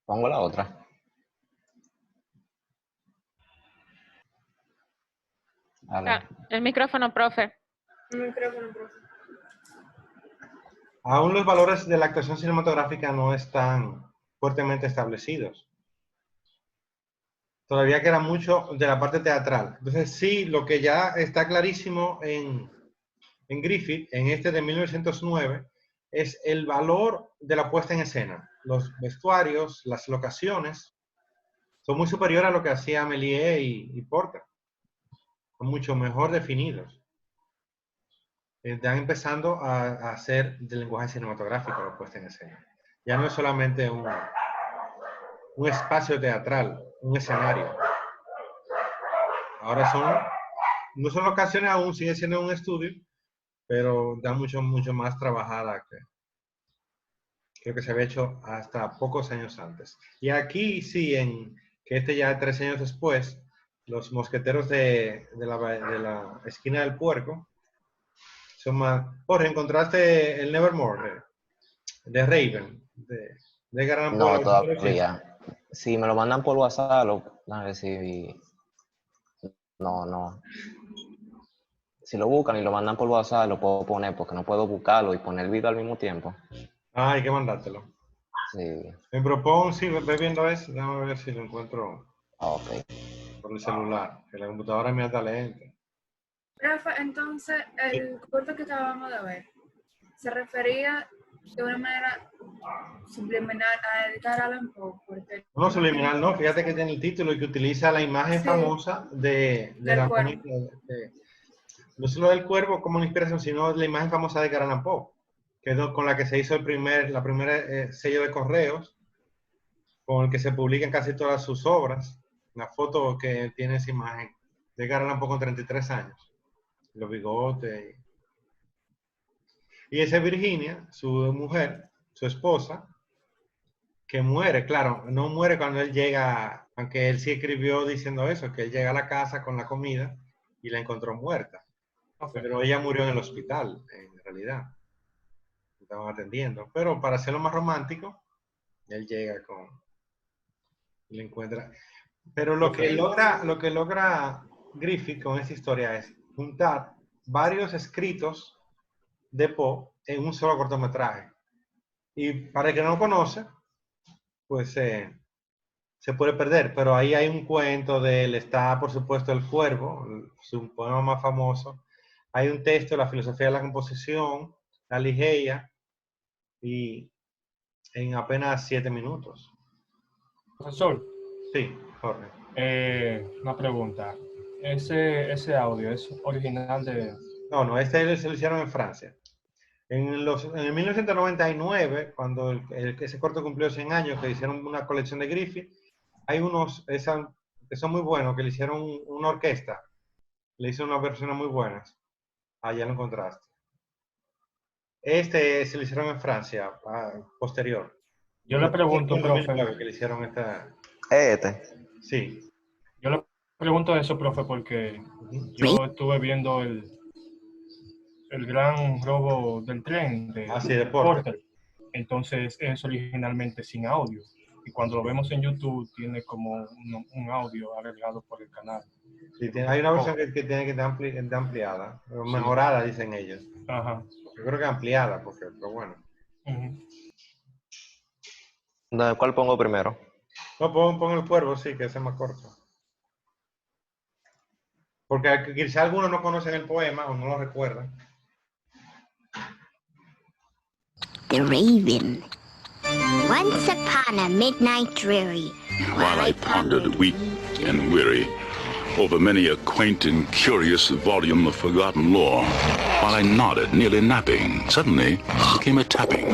Pongo la otra. El micrófono, profe. El micrófono, profe. Aún los valores de la actuación cinematográfica no están fuertemente establecidos. Todavía queda mucho de la parte teatral. Entonces, sí, lo que ya está clarísimo en Griffith, en este de 1909, es el valor de la puesta en escena. Los vestuarios, las locaciones, son muy superiores a lo que hacía Méliès y Porter. Son mucho mejor definidos. Están empezando a hacer del lenguaje cinematográfico la puesta en escena. Ya no es solamente un espacio teatral, un escenario. Ahora no son locaciones aún, sigue siendo un estudio, pero da mucho más trabajada que creo que se había hecho hasta pocos años antes. Y aquí sí, que ya 3 años después, los mosqueteros de la esquina del puerco son más... Jorge, ¿encontraste el Nevermore de Raven? De Edgar Allan Poe? No, todavía. Si me lo mandan por WhatsApp, a ver si... No. Si lo buscan y lo mandan por WhatsApp, lo puedo poner, porque no puedo buscarlo y poner el video al mismo tiempo. Ah, hay que mandártelo. Sí. Me propongo, sí, ve viendo eso, déjame ver si lo encuentro por el celular, que la computadora mía está lenta. Rafa, entonces, el corto que acabamos de ver, ¿se refería de una manera subliminal a Edgar Allan Poe? No, subliminal no, fíjate que tiene el título y que utiliza la imagen famosa de la no solo del cuervo como una inspiración, sino la imagen famosa de Edgar Allan Poe, que es con la que se hizo la primera sello de correos, con el que se publican casi todas sus obras. La foto que tiene esa imagen de Edgar Allan Poe con 33 años, los bigotes. Y esa es Virginia, su mujer, su esposa, que muere, claro, no muere cuando él llega, aunque él sí escribió diciendo eso, que él llega a la casa con la comida y la encontró muerta. Pero ella murió en el hospital, en realidad. Estaban atendiendo. Pero para hacerlo más romántico, él llega y le encuentra. Pero lo que logra Griffith con esta historia es juntar varios escritos de Poe en un solo cortometraje. Y para el que no lo conoce, pues se puede perder, pero ahí hay un cuento de él, está por supuesto El Cuervo, su poema más famoso, hay un texto, La filosofía de la composición, La Ligeia, y en apenas 7 minutos. Profesor. Sí, Jorge. Una pregunta. ¿Ese audio es original de...? No, este se lo hicieron en Francia. En el 1999, cuando ese corto cumplió 100 años, que hicieron una colección de Griffith, hay unos que son muy buenos, que le hicieron una orquesta, le hicieron unas versiones muy buenas. Ya lo encontraste. Se lo hicieron en Francia, posterior. Yo le pregunto, en profe. 2009 que le hicieron esta... Sí. Yo le pregunto eso, profe, porque yo estuve viendo el gran robo del tren de Porter. Entonces es originalmente sin audio. Y cuando lo vemos en YouTube tiene como un audio agregado por el canal. Sí, hay una versión que tiene que estar ampliada, mejorada, dicen ellos. Ajá. Yo creo que ampliada, pero bueno. ¿Cuál pongo primero? No, pon El Cuervo, sí, que ese es más corto. Porque quizá algunos no conocen el poema o no lo recuerdan. The Raven. Once upon a midnight dreary, while I pondered weak and weary over many a quaint and curious volume of forgotten lore, while I nodded, nearly napping, suddenly came a tapping,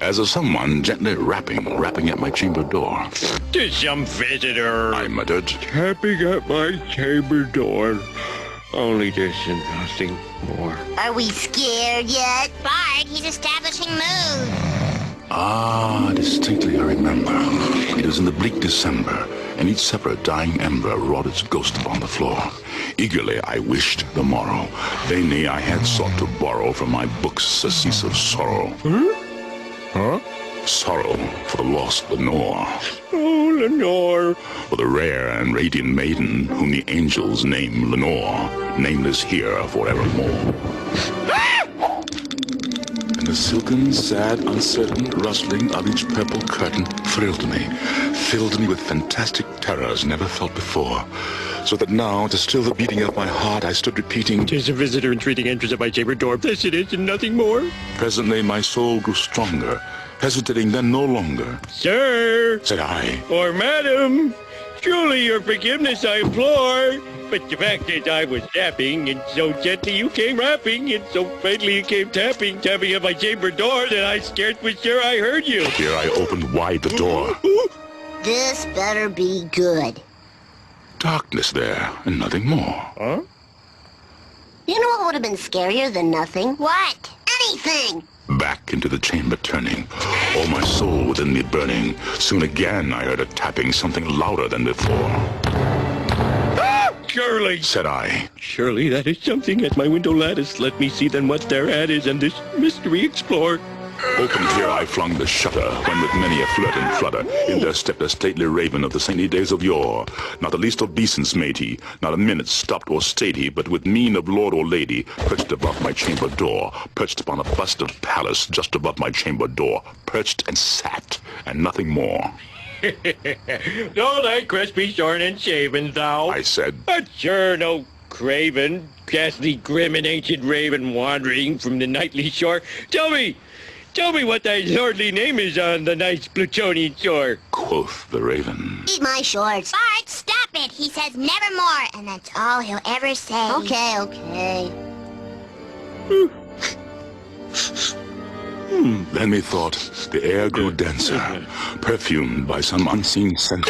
as of someone gently rapping at my chamber door. "'Tis some visitor," I muttered, "tapping at my chamber door. Only this and nothing more." Are we scared yet? Bard, he's establishing mood. Distinctly I remember. It was in the bleak December, and each separate dying ember wrought its ghost upon the floor. Eagerly I wished the morrow. Vainly I had sought to borrow from my books surcease of sorrow. Huh? Sorrow for the lost Lenore. Oh, Lenore. For the rare and radiant maiden whom the angels name Lenore, nameless here forevermore. And the silken, sad, uncertain rustling of each purple curtain thrilled me, filled me with fantastic terrors never felt before. So that now, to still the beating of my heart, I stood repeating, "'Tis a visitor entreating entrance at my chamber door. This it is, and nothing more." Presently my soul grew stronger, hesitating then no longer. "Sir," Said I, or "Madam, truly your forgiveness I implore. But the fact is I was napping, and so gently you came rapping, and so faintly you came tapping at my chamber door that I scarce was sure I heard you." Here I opened wide the door. This better be good. Darkness there, and nothing more. Huh? You know what would have been scarier than nothing? What? Anything! Back into the chamber turning, all my soul within me burning. Soon again I heard a tapping, something louder than before. "Surely," Said I, "surely that is something at my window lattice. Let me see then what thereat is, and this mystery explore." open here I flung the shutter, when with many a flirt and flutter, in there stepped a stately raven of the saintly days of yore. Not the least obeisance made he, not a minute stopped or stayed he, but with mien of lord or lady, perched above my chamber door, perched upon a bust of Pallas just above my chamber door, perched and sat, and nothing more. "No, thy crest be shorn and shaven, thou," I said, "but sure no craven, ghastly, grim, and ancient raven wandering from the nightly shore. Tell me what thy lordly name is on the nice Plutonian shore." Quoth the raven, Eat my shorts. Bart, stop it. He says nevermore, and that's all he'll ever say. Okay. Then methought the air grew denser, perfumed by some unseen scent,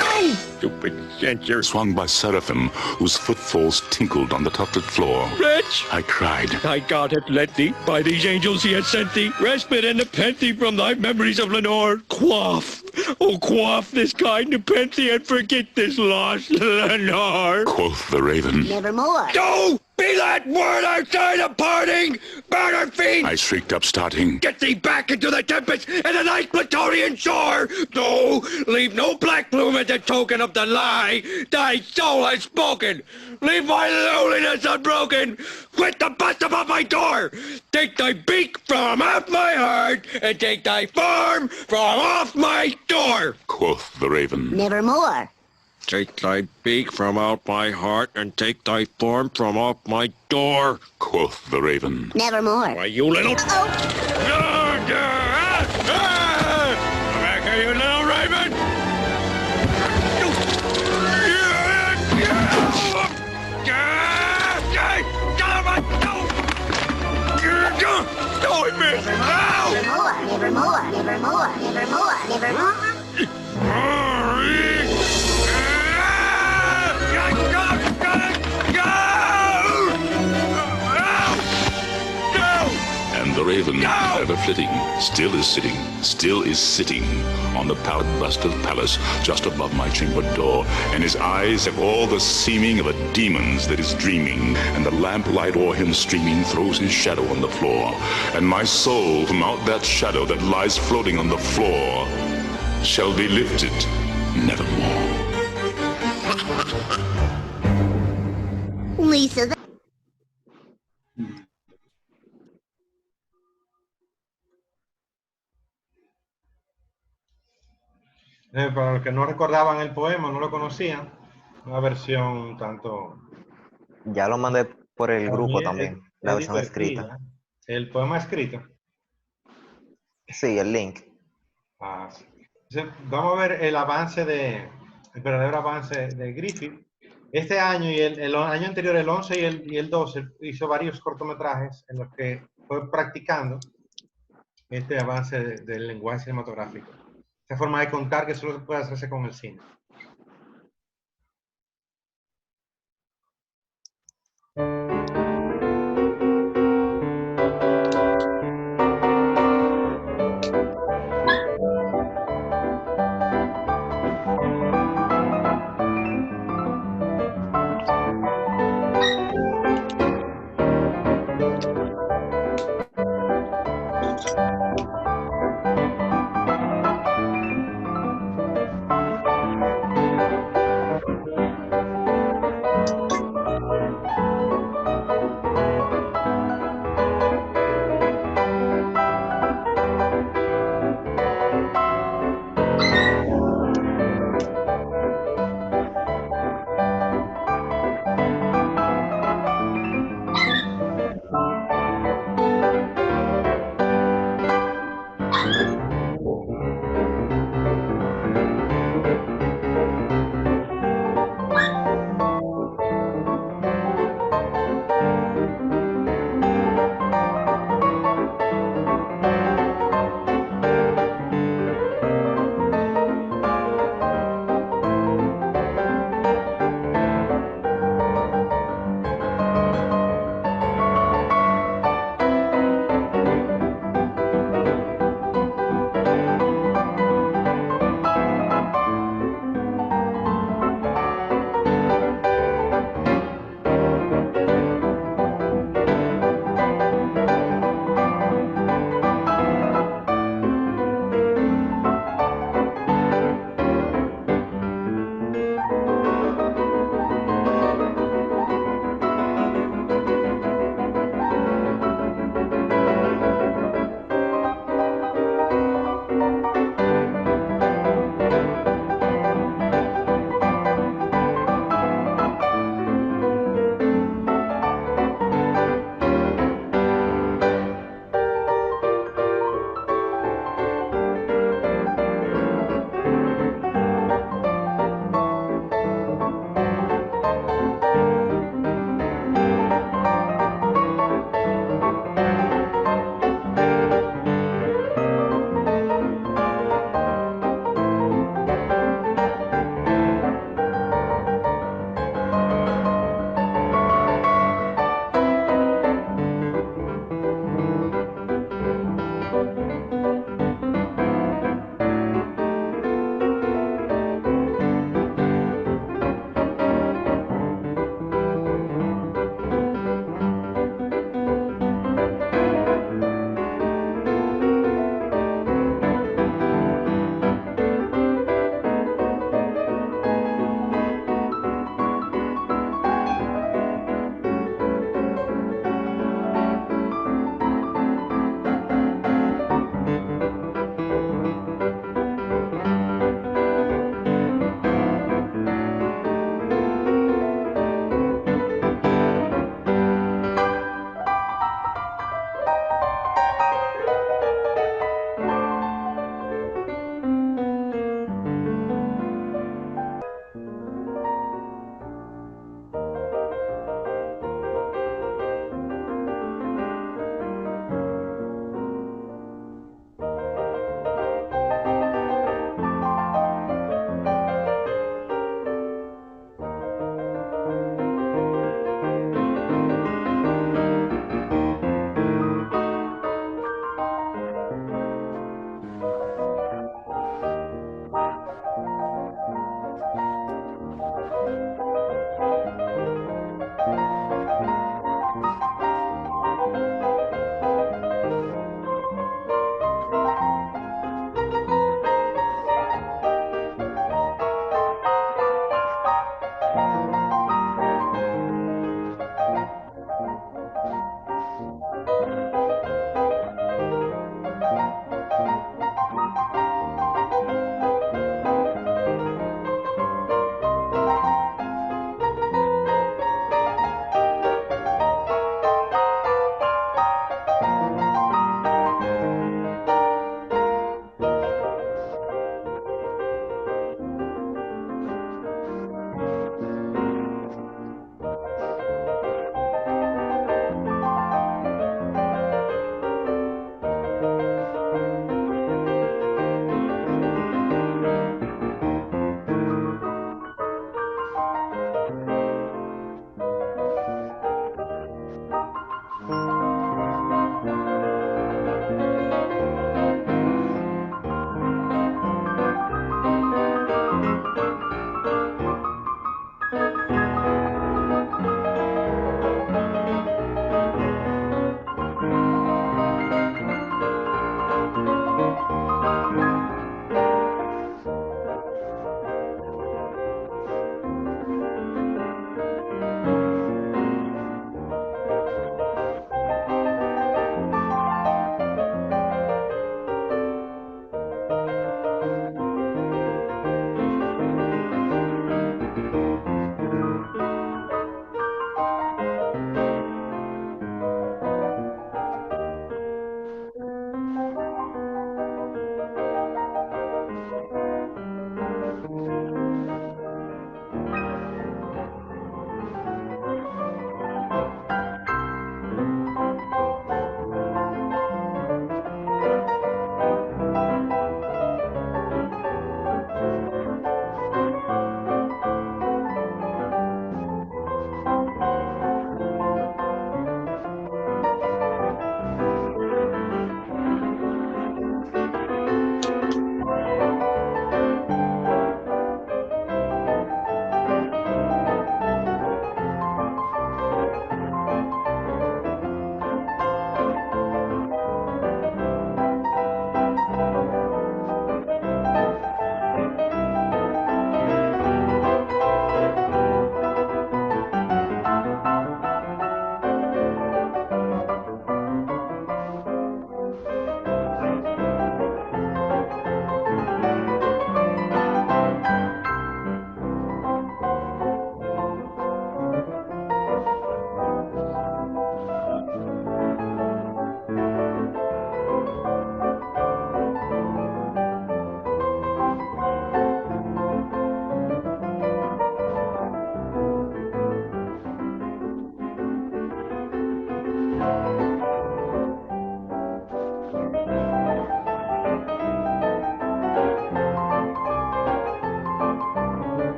Stupid censor. swung by seraphim whose footfalls tinkled on the tufted floor. Wretch, I cried, thy God hath led thee, by these angels he hath sent thee, respite and nepenthe from thy memories of Lenore. Quaff, oh quaff this kind nepenthe and forget this lost Lenore. quoth the raven. Nevermore. No! Be that word outside of parting! Murder fiend! I shrieked up, starting, Get thee back into the tempest and the nice Plutonian shore! No! Leave no black plume as a token of the lie! Thy soul has spoken! Leave my loneliness unbroken! Quit the bust above my door! Take thy beak from off my heart, and take thy form from off my door! quoth the raven. Nevermore. Take thy beak from out my heart, and take thy form from off my door! Quoth the raven. Nevermore. Why, you little... Oh, Come back here, you little raven! Oh, it missed! Ow! nevermore. And the raven, ever flitting, still is sitting on the pallid bust of Pallas just above my chamber door, and his eyes have all the seeming of a demon's that is dreaming, and the lamplight o'er him streaming throws his shadow on the floor, and my soul from out that shadow that lies floating on the floor shall be lifted nevermore. Lisa, Para los que no recordaban el poema, no lo conocían, una versión un tanto... Ya lo mandé por el grupo también, la es versión escrita. divertida. El poema escrito. Sí, el link. Ah, sí. Entonces, vamos a ver el verdadero avance de Griffith. Este año y el año anterior, el 11 y el 12, hizo varios cortometrajes en los que fue practicando este avance del lenguaje cinematográfico. Esa forma de contar que solo puede hacerse con el cine.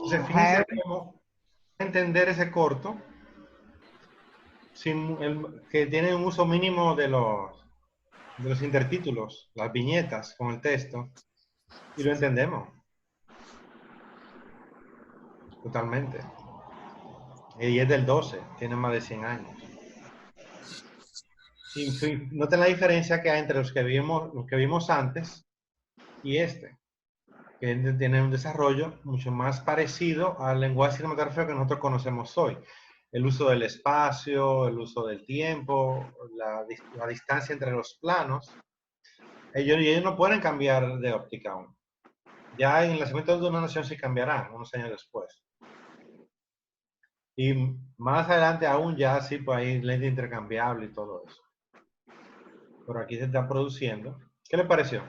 Entonces, fíjense cómo entender ese corto que tiene un uso mínimo de los intertítulos, las viñetas con el texto, y lo entendemos totalmente. Y es del 12, tiene más de 100 años. Y noten la diferencia que hay entre los que vimos antes y este, que tiene un desarrollo mucho más parecido al lenguaje cinematográfico que nosotros conocemos hoy. El uso del espacio, el uso del tiempo, la distancia entre los planos. Ellos no pueden cambiar de óptica aún. Ya en el nacimiento de una nación sí cambiarán unos años después. Y más adelante aún ya sí, pues hay lente intercambiable y todo eso. Pero aquí se está produciendo. ¿Qué le pareció?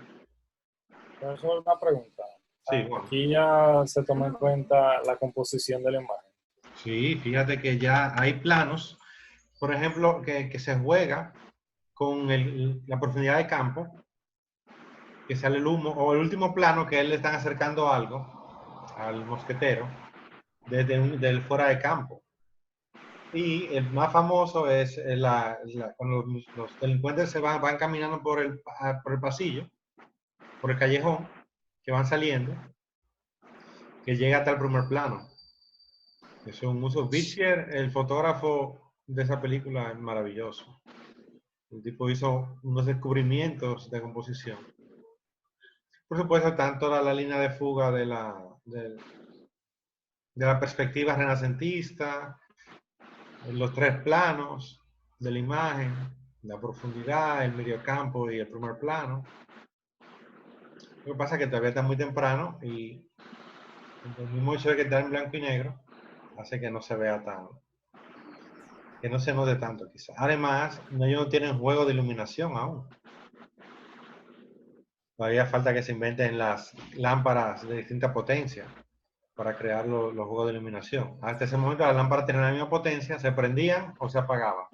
Es una pregunta. Sí, bueno. Aquí ya se toma en cuenta la composición de la imagen. Sí, fíjate que ya hay planos, por ejemplo, que se juega con la profundidad de campo, que sale el humo, o el último plano que él le están acercando algo al mosquetero del fuera de campo. Y el más famoso es cuando los delincuentes se van caminando por el pasillo, por el callejón, que van saliendo, que llega hasta el primer plano. Es un uso. Bittier, el fotógrafo de esa película, es maravilloso. El tipo hizo unos descubrimientos de composición. Por supuesto, tanto la línea de fuga de la perspectiva renacentista, los tres planos de la imagen, la profundidad, el mediocampo y el primer plano. Lo que pasa es que todavía está muy temprano y el mismo hecho de que está en blanco y negro hace que no se vea que no se note tanto quizás. Además, ellos no tienen juego de iluminación aún. Todavía falta que se inventen las lámparas de distinta potencia para crear los juegos de iluminación. Hasta ese momento las lámparas tenían la misma potencia, se prendían o se apagaban.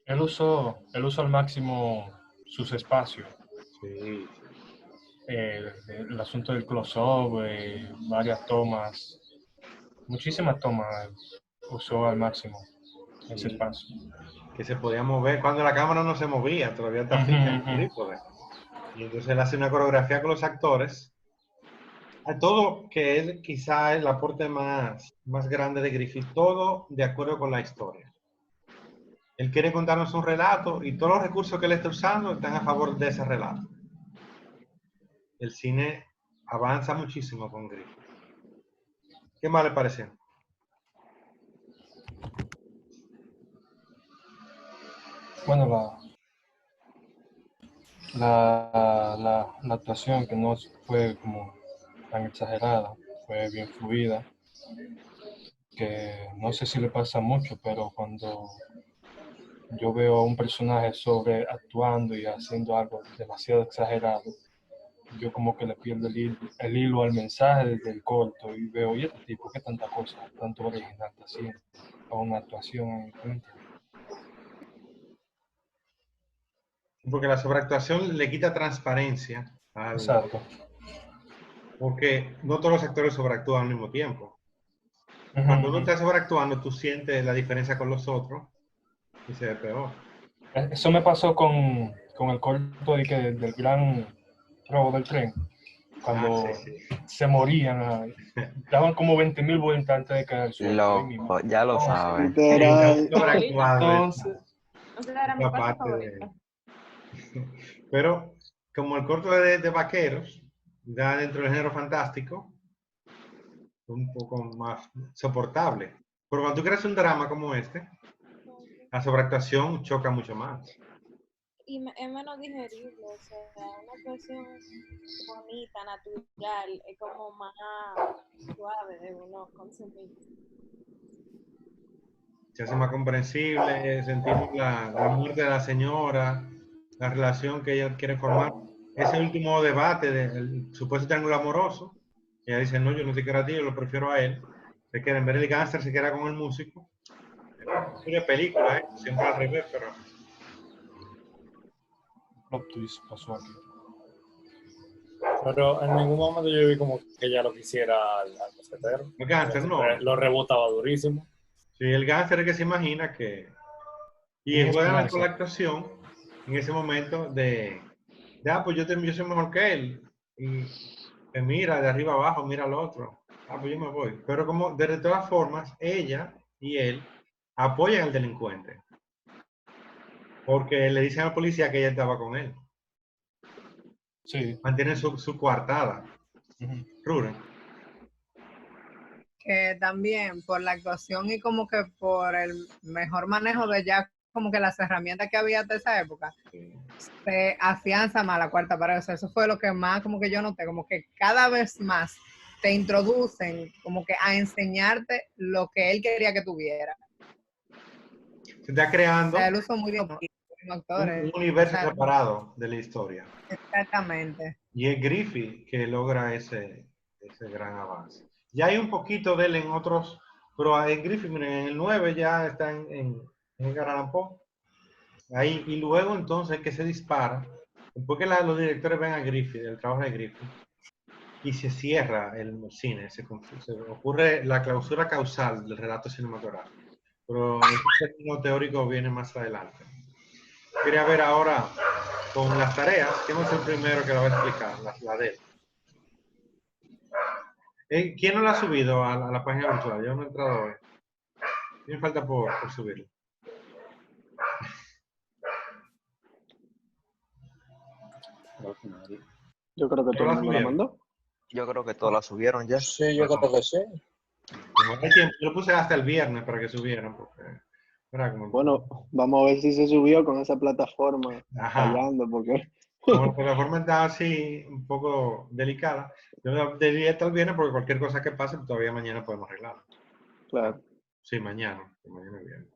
Él usó al máximo sus espacios. Sí. El asunto del close-up, varias tomas, muchísimas tomas usó al máximo ese espacio. Que se podía mover cuando la cámara no se movía, todavía está fija en el trípode. Y entonces él hace una coreografía con los actores. A todo, que es quizá el aporte más grande de Griffith, todo de acuerdo con la historia. Él quiere contarnos un relato y todos los recursos que él está usando están a favor de ese relato. El cine avanza muchísimo con Griffith. ¿Qué más le pareció? Bueno, la actuación, que no fue como tan exagerada, fue bien fluida, que no sé si le pasa mucho, pero cuando yo veo a un personaje actuando y haciendo algo demasiado exagerado, yo como que le pierdo el hilo al mensaje del corto y veo, ¿y este tipo qué tanta cosa, tanto original está haciendo a una actuación? Porque la sobreactuación le quita transparencia Exacto. Porque no todos los actores sobreactúan al mismo tiempo. Cuando uno está sobreactuando, tú sientes la diferencia con los otros y se ve peor. Eso me pasó con el corto del gran robo del tren. Cuando se morían, daban como 20.000 vueltas antes de caer al suelo. Ya lo saben. Entonces, pero como el corto de vaqueros, ya dentro del género fantástico, un poco más soportable. Pero cuando tú creas un drama como este, la sobreactuación choca mucho más. Y es menos digerible, o sea, una actuación bonita, natural, es como más suave de uno consumir. Se hace más comprensible, sentimos la muerte de la señora, la relación que ella quiere formar. Ese último debate del supuesto triángulo amoroso, ella dice, no, yo no te quiero a ti, yo lo prefiero a él. Se quiere, en vez del gángster, se queda con el músico. Es una película, siempre al revés, pero... plot twist pasó aquí. Pero en ningún momento yo vi como que ella lo quisiera al mosquetero. El gánster no. Lo rebotaba durísimo. Sí, el gánster es que se imagina que... Y Una juegan esperanza. con la actuación en ese momento de pues yo soy mejor que él. Y me mira de arriba abajo, mira al otro. Pues yo me voy. Pero como de todas formas, ella y él apoyan al delincuente. Porque le dicen a la policía que ella estaba con él. Sí. Mantienen su coartada. Ruren. Que también por la actuación y como que por el mejor manejo de ya como que las herramientas que había hasta esa época, se afianza más la cuarta pared. O sea, eso fue lo que más como que yo noté, como que cada vez más te introducen como que a enseñarte lo que él quería que tuviera. Se está creando O sea, él usó muy bien actores. un universo O sea, separado de la historia. exactamente. Y es Griffith que logra ese gran avance. Ya hay un poquito de él en otros, pero en Griffith, miren, en el 9 ya está en Edgar Allan Poe. Ahí, y luego entonces que se dispara, después que los directores ven a Griffith, el trabajo de Griffith, y se cierra el cine, se ocurre la clausura causal del relato cinematográfico. Pero el término teórico viene más adelante. Quería ver ahora con las tareas, ¿quién es el primero que lo va a explicar? La de él. ¿Quién no la ha subido a la página virtual? Yo no he entrado hoy. Me falta por subirlo. Yo creo que todo el mundo la mandó. Yo creo que todos la subieron ya. Sí, yo creo que sí. No hay tiempo. Yo lo puse hasta el viernes para que subieran. Porque era como... Bueno, vamos a ver si se subió con esa plataforma fallando, porque... Como la plataforma está así un poco delicada, yo debía estar el viernes porque cualquier cosa que pase, todavía mañana podemos arreglarlo. Claro. Sí, mañana es viernes.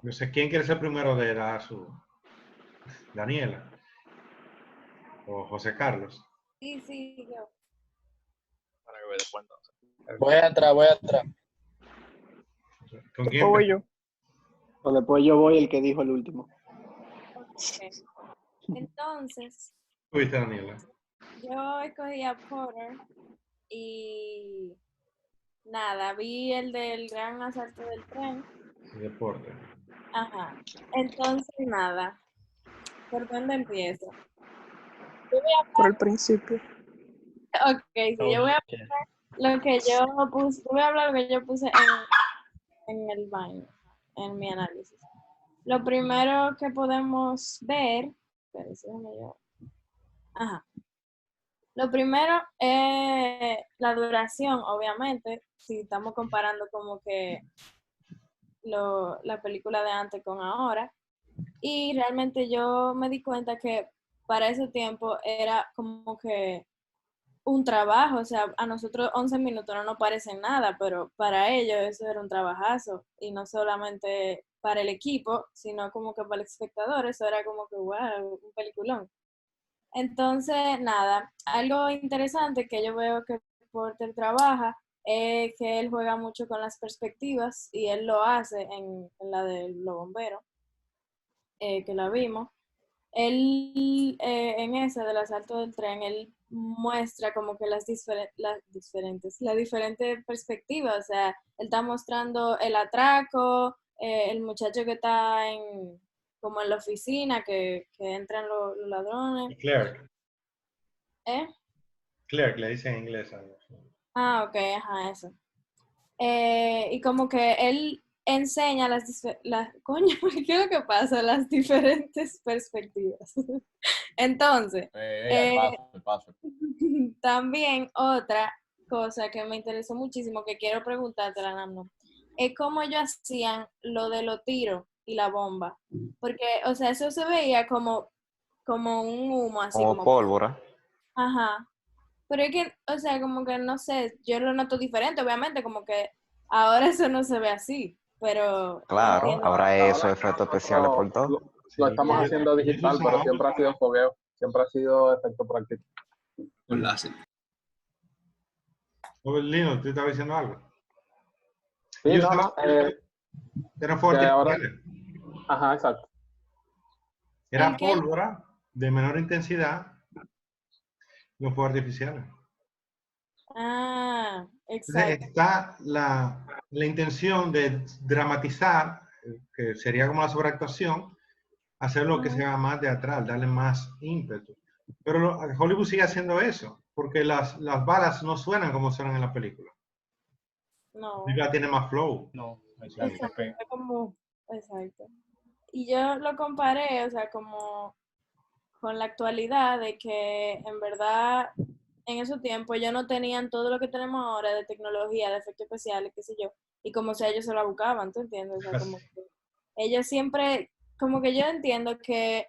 No sé, ¿quién quiere ser primero de dar su... Daniela? ¿O José Carlos? Sí, yo. Para que vea después entonces. Voy atrás. ¿Con quién? Voy yo. O después yo voy el que dijo el último. Okay. Entonces, ¿Fuiste, Daniela? yo escogí a Porter y nada, vi el del gran asalto del tren. Deporte. Ajá. Entonces, nada. ¿Por dónde empiezo? Por el principio. Ok, sí, yo voy a hablar lo que yo puse, voy a hablar lo que yo puse en el baño, en mi análisis. Lo primero que podemos ver, lo primero es la duración, obviamente, si estamos comparando como que la película de antes con ahora. Y realmente yo me di cuenta que para ese tiempo era como que un trabajo, o sea, a nosotros 11 minutos no nos parecen nada, pero para ellos eso era un trabajazo, y no solamente para el equipo, sino como que para el espectador, eso era como que, wow, un peliculón. Entonces, nada, algo interesante que yo veo que Porter trabaja es que él juega mucho con las perspectivas, y él lo hace en la de los bomberos, que la vimos. Él, en ese del asalto del tren, él muestra como que las diferentes perspectivas. O sea, él está mostrando el atraco, el muchacho que está como en la oficina, que entran los ladrones. Clerk. ¿Eh? Clerk, le dicen en inglés. Ok, ajá, eso. Y como que él enseña coño, ¿qué es lo que pasa? Las diferentes perspectivas. Entonces, paso. también otra cosa que me interesó muchísimo, que quiero preguntarte, Namno, es cómo ellos hacían lo de los tiros y la bomba. Porque, o sea, eso se veía como un humo, así Como pólvora. Ajá. Pero es que, o sea, como que no sé, yo lo noto diferente, obviamente, como que ahora eso no se ve así, pero... Claro, ahora eso, efectos especiales por todo. Lo estamos haciendo digital, pero siempre ha sido fogueo, siempre ha sido efecto práctico. Un láser. Lino, ¿tú estabas diciendo algo? Sí, Eran fuegos ahora... artificiales. Ajá, exacto. Era pólvora de menor intensidad los fuegos artificiales. Ah, Entonces, exacto. está la intención de dramatizar, que sería como la sobreactuación, hacer lo que sea más teatral, darle más ímpetu. Pero Hollywood sigue haciendo eso, porque las balas no suenan como suenan en la película. No. La película tiene más flow. No, Exacto. Es como, exacto. Y yo lo comparé, o sea, como con la actualidad, de que en verdad en esos tiempos ellos no tenían todo lo que tenemos ahora de tecnología, de efectos especiales, qué sé yo, y como si ellos se lo buscaban, ¿tú entiendes? O sea, como que ellos siempre, como que yo entiendo que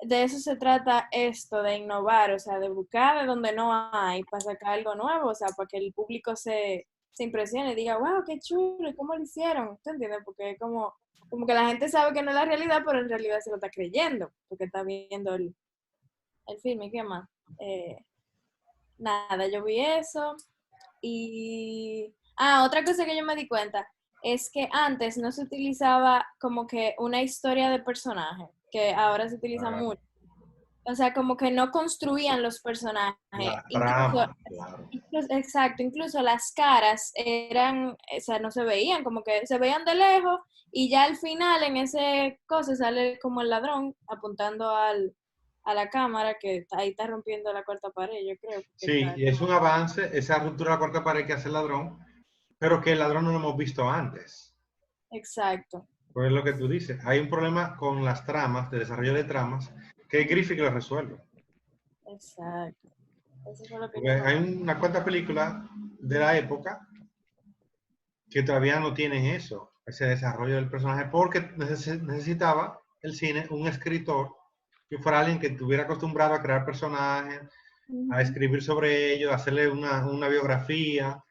de eso se trata esto, de innovar, o sea, de buscar de donde no hay para sacar algo nuevo, o sea, para que el público se impresione y diga, wow, qué chulo, ¿cómo lo hicieron? ¿Tú entiendes? Porque es como que la gente sabe que no es la realidad, pero en realidad se lo está creyendo, porque está viendo el film y qué más. Nada, yo vi eso y... Ah, otra cosa que yo me di cuenta es que antes no se utilizaba como que una historia de personaje, que ahora se utiliza mucho. O sea, como que no construían los personajes. La Incluso, trama, claro. exacto, incluso las caras eran, o sea, no se veían, como que se veían de lejos y ya al final en ese cosa sale como el ladrón apuntando a la cámara que ahí está rompiendo la cuarta pared, yo creo. Sí, y es un avance, esa ruptura de la cuarta pared que hace el ladrón, pero que el ladrón no lo hemos visto antes. Exacto. Pues es lo que tú dices. Hay un problema con las tramas, de desarrollo de tramas, que es Griffith que lo resuelve. Exacto. Eso fue lo que Porque yo no... hay una cuantas películas de la época que todavía no tienen eso, ese desarrollo del personaje, porque necesitaba el cine un escritor que fuera alguien que estuviera acostumbrado a crear personajes, a escribir sobre ellos, a hacerle una biografía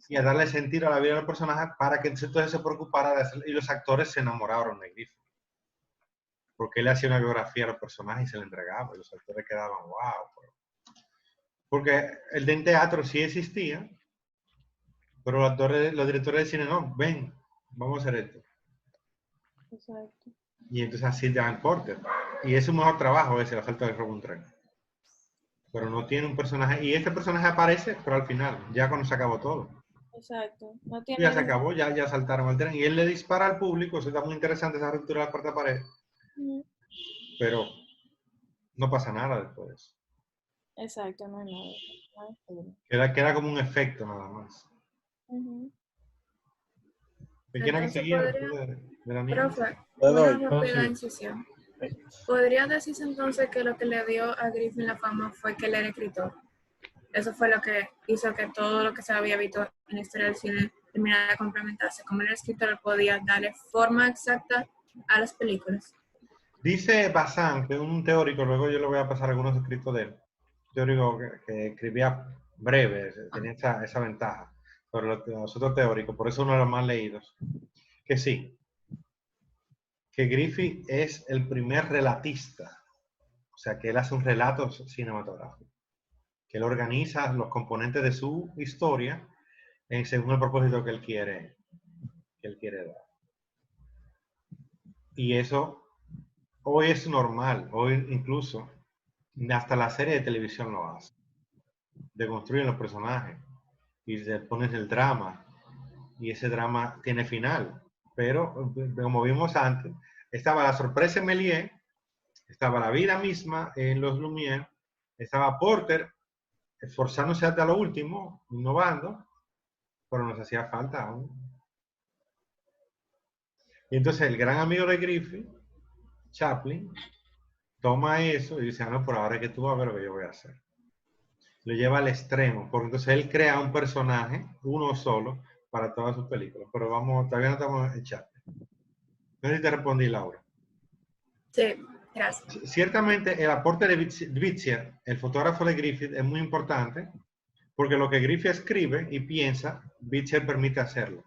y a darle sentido a la vida del personaje para que entonces se preocupara de hacer. Y los actores se enamoraron de Griffith. Porque él hacía una biografía a los personajes y se le entregaba. Y los actores quedaban, wow. Porque el de teatro sí existía, pero los directores de cine no, ven, vamos a hacer esto. Exacto. Y entonces así dan corte. Y es un mejor trabajo ese, la falta de robo un tren. Pero no tiene un personaje. Y este personaje aparece, pero al final, ya cuando se acabó todo. Exacto. No tiene Ya se acabó, ya saltaron al tren. Y él le dispara al público, eso está muy interesante, esa ruptura de la cuarta pared. Pero no pasa nada después de eso. Exacto, no hay nada. No hay Queda como un efecto nada más. ¿Qué quieren que Entonces seguir podría, de la niña? profe, una rápida incisión. ¿Podría decirse entonces que lo que le dio a Griffin la fama fue que él era escritor? Eso fue lo que hizo que todo lo que se había visto en la historia del cine terminara de complementarse. Como él era escritor, él podía darle forma exacta a las películas. Dice Bazán, que es un teórico, luego yo le voy a pasar algunos escritos de él, teórico que escribía breve, tenía esa ventaja sobre los otros teóricos, por eso uno de los más leídos, que sí, que Griffith es el primer relatista, o sea, que él hace un relato cinematográfico, que él organiza los componentes de su historia según el propósito que él quiere dar. Y eso hoy es normal, hoy incluso hasta la serie de televisión lo hace, de construir los personajes y se pones el drama y ese drama tiene final, pero como vimos antes, estaba la sorpresa en Méliès, estaba la vida misma en los Lumière, estaba Porter esforzándose hasta lo último, innovando, pero nos hacía falta aún. Y entonces el gran amigo de Griffith, Chaplin, toma eso y dice, no, por ahora es que tú vas a ver lo que yo voy a hacer. Lo lleva al extremo, porque entonces él crea un personaje, uno solo, para todas sus películas. Pero todavía no estamos en Chaplin. No sé si te respondí, Laura. Sí, gracias. Ciertamente el aporte de Bitzer, el fotógrafo de Griffith, es muy importante, porque lo que Griffith escribe y piensa, Bitzer permite hacerlo.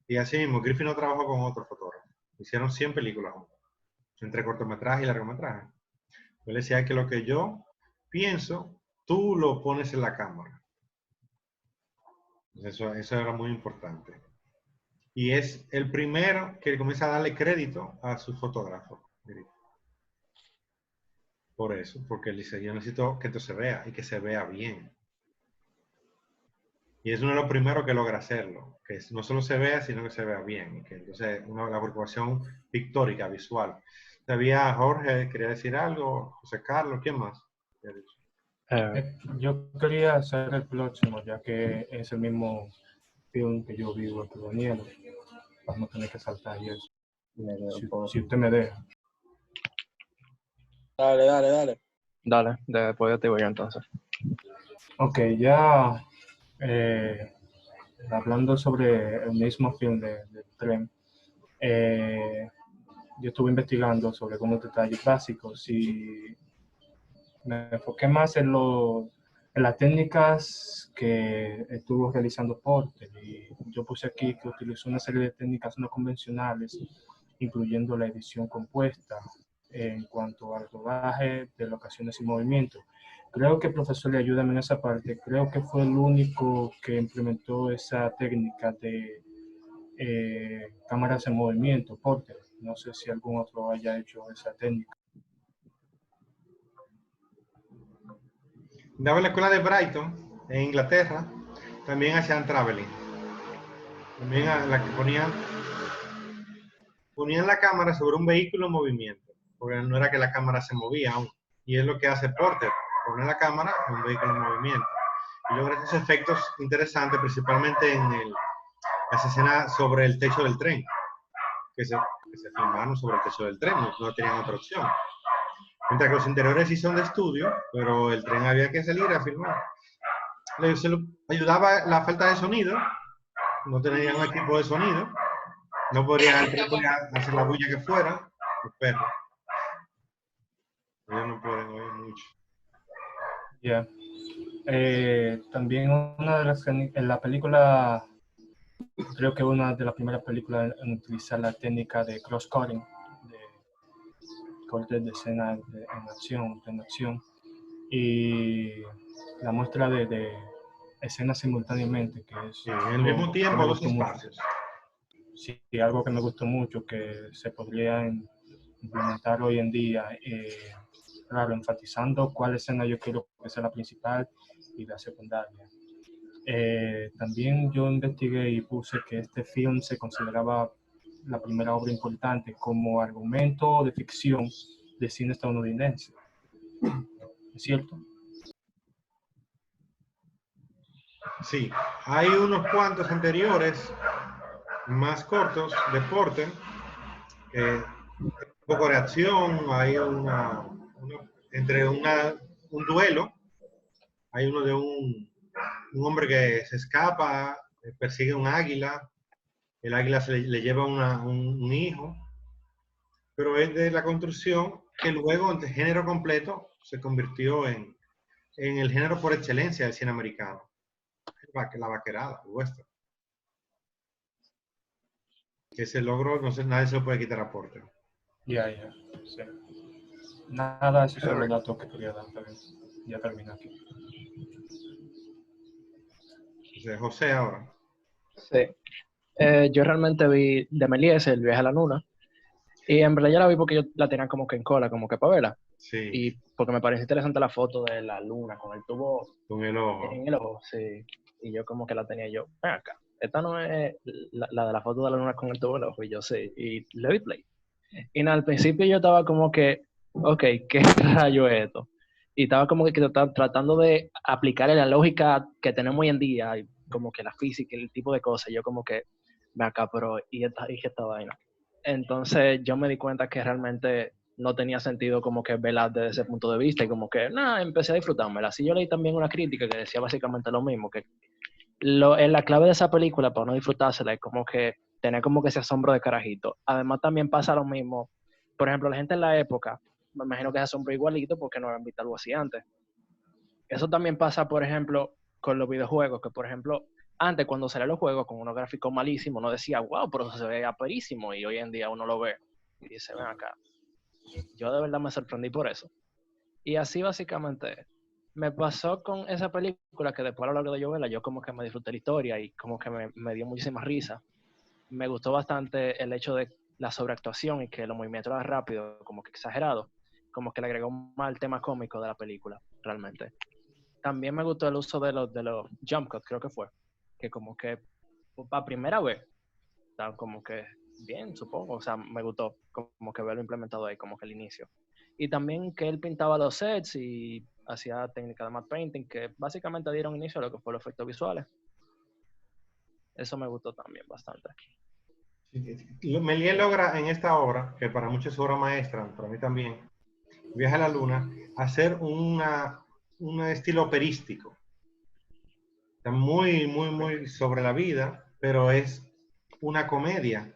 Y así mismo, Griffith no trabajó con otro fotógrafo. Hicieron 100 películas juntos, entre cortometraje y largometraje. Él decía que lo que yo pienso, tú lo pones en la cámara. Eso era muy importante. Y es el primero que comienza a darle crédito a su fotógrafo. Por eso, porque él dice, yo necesito que esto se vea y que se vea bien. Y es uno de los primeros que logra hacerlo, que no solo se vea, sino que se vea bien. Y que entonces la preocupación pictórica, visual. ¿Sabía Jorge? ¿Quería decir algo? José Carlos, ¿quién más? Yo quería hacer el próximo, ya que es el mismo film que yo vi durante Daniel. Vamos a tener que saltar y eso. Si usted me deja. Dale. Dale, después yo te voy yo entonces. Ok, ya hablando sobre el mismo film del tren, yo estuve investigando sobre algunos detalles básicos y me enfoqué más en las técnicas que estuvo realizando Porter. Y yo puse aquí que utilizó una serie de técnicas no convencionales, incluyendo la edición compuesta en cuanto al rodaje de locaciones y movimiento. Creo que, profesor, le ayúdame en esa parte. Creo que fue el único que implementó esa técnica de cámaras en movimiento, Porter. No sé si algún otro haya hecho esa técnica. Daba en la escuela de Brighton, en Inglaterra, también hacían traveling. También a la que ponían la cámara sobre un vehículo en movimiento, porque no era que la cámara se movía aún. Y es lo que hace Porter, poner la cámara en un vehículo en movimiento. Y logra esos efectos interesantes, principalmente en las escenas sobre el techo del tren, que se filmaron sobre el techo del tren, no tenían otra opción. Mientras que los interiores sí son de estudio, pero el tren había que salir a filmar. Se lo ayudaba la falta de sonido, no tenían un equipo de sonido, no podía hacer la bulla que fuera, los perros. Ellos no pueden oír mucho. Ya. También una de las en la película, creo que una de las primeras películas en utilizar la técnica de cross-cutting, de cortes de escena en acción, y la muestra de escenas simultáneamente, que es en el mismo tiempo, dos espacios. Sí, algo que me gustó mucho, que se podría implementar hoy en día, claro, enfatizando cuál escena yo quiero que sea la principal y la secundaria. También yo investigué y puse que este film se consideraba la primera obra importante como argumento de ficción de cine estadounidense. ¿Es cierto? Sí, hay unos cuantos anteriores, más cortos, de Porter, un poco de acción, hay entre un duelo, hay uno de un hombre que se escapa, persigue un águila, el águila le lleva un hijo, pero es de la construcción que luego en género completo se convirtió en el género por excelencia del cine americano, la vaquerada, el western. Ese logro, no sé, nadie se lo puede quitar a Porter. Ya, sí. Nada, esos son los datos que quería dar. Ya terminé aquí. José ahora. Sí. Yo realmente vi de Méliès, El viaje a la luna, y en verdad ya la vi porque yo la tenía como que en cola, como que para verla. Sí. Y porque me parece interesante la foto de la luna con el tubo con el ojo. En el ojo, sí. Y yo como que la tenía yo, ven acá, esta no es la de la foto de la luna con el tubo en el ojo, y yo sí, y le di play. Y al principio yo estaba como que, ok, ¿qué rayo es esto? Y estaba como que tratando de aplicarle la lógica que tenemos hoy en día, como que la física, el tipo de cosas. Yo como que, ven acá, pero ¿y esta vaina? Entonces yo me di cuenta que realmente no tenía sentido como que verla desde ese punto de vista, y como que, nada, empecé a disfrutármela. Así yo leí también una crítica que decía básicamente lo mismo, que en la clave de esa película para no disfrutársela es como que tener como que ese asombro de carajito. Además también pasa lo mismo, por ejemplo, la gente en la época, me imagino que se asombró igualito porque no habían visto algo así antes. Eso también pasa, por ejemplo, con los videojuegos, que por ejemplo, antes cuando salían los juegos con unos gráficos malísimos, uno decía, wow, pero se ve aperísimo, y hoy en día uno lo ve y dice, ven acá. Yo de verdad me sorprendí por eso. Y así básicamente me pasó con esa película, que después a lo largo de yo verla, yo como que me disfruté la historia y como que me dio muchísima risa. Me gustó bastante el hecho de la sobreactuación y que los movimientos eran rápidos, como que exagerados. como que le agregó más el tema cómico de la película, realmente. También me gustó el uso de los jump cuts, creo que fue, que como que para primera vez, estaban como que bien, supongo, o sea, me gustó como que verlo implementado ahí, como que el inicio. Y también que él pintaba los sets y hacía técnica de matte painting, que básicamente dieron inicio a lo que fue los efectos visuales. Eso me gustó también bastante. Méliès logra en esta obra, que para muchos es su obra maestra, para mí también, Viaje a la Luna, hacer un estilo operístico. O sea, muy sobre la vida, pero es una comedia.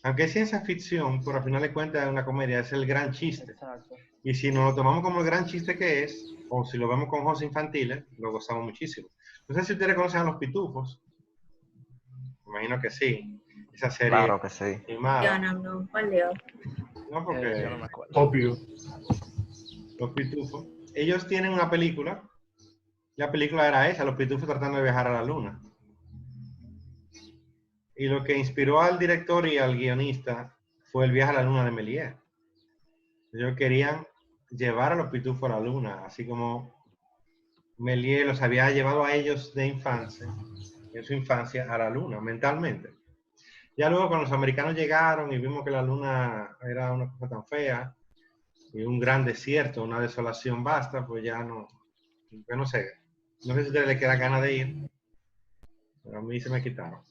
Aunque es ciencia ficción, pero al final de cuentas es una comedia, es el gran chiste. Exacto. Y si nos lo tomamos como el gran chiste que es, o si lo vemos con ojos infantiles, lo gozamos muchísimo. No sé si ustedes conocen a Los Pitufos. Me imagino que sí. Esa serie Claro que sí. animada. No, ¿cuál Dios? No, porque Yo no me acuerdo. Obvio. Los Pitufos. Ellos tienen una película. La película era esa, Los Pitufos tratando de viajar a la luna. Y lo que inspiró al director y al guionista fue el viaje a la luna de Méliès. Ellos querían llevar a los Pitufos a la luna, así como Méliès los había llevado a ellos de infancia, en su infancia, a la luna, mentalmente. Ya luego cuando los americanos llegaron y vimos que la luna era una cosa tan fea, y un gran desierto, una desolación vasta, pues ya no, yo no sé si a ustedes les queda ganas de ir, pero a mí se me quitaron.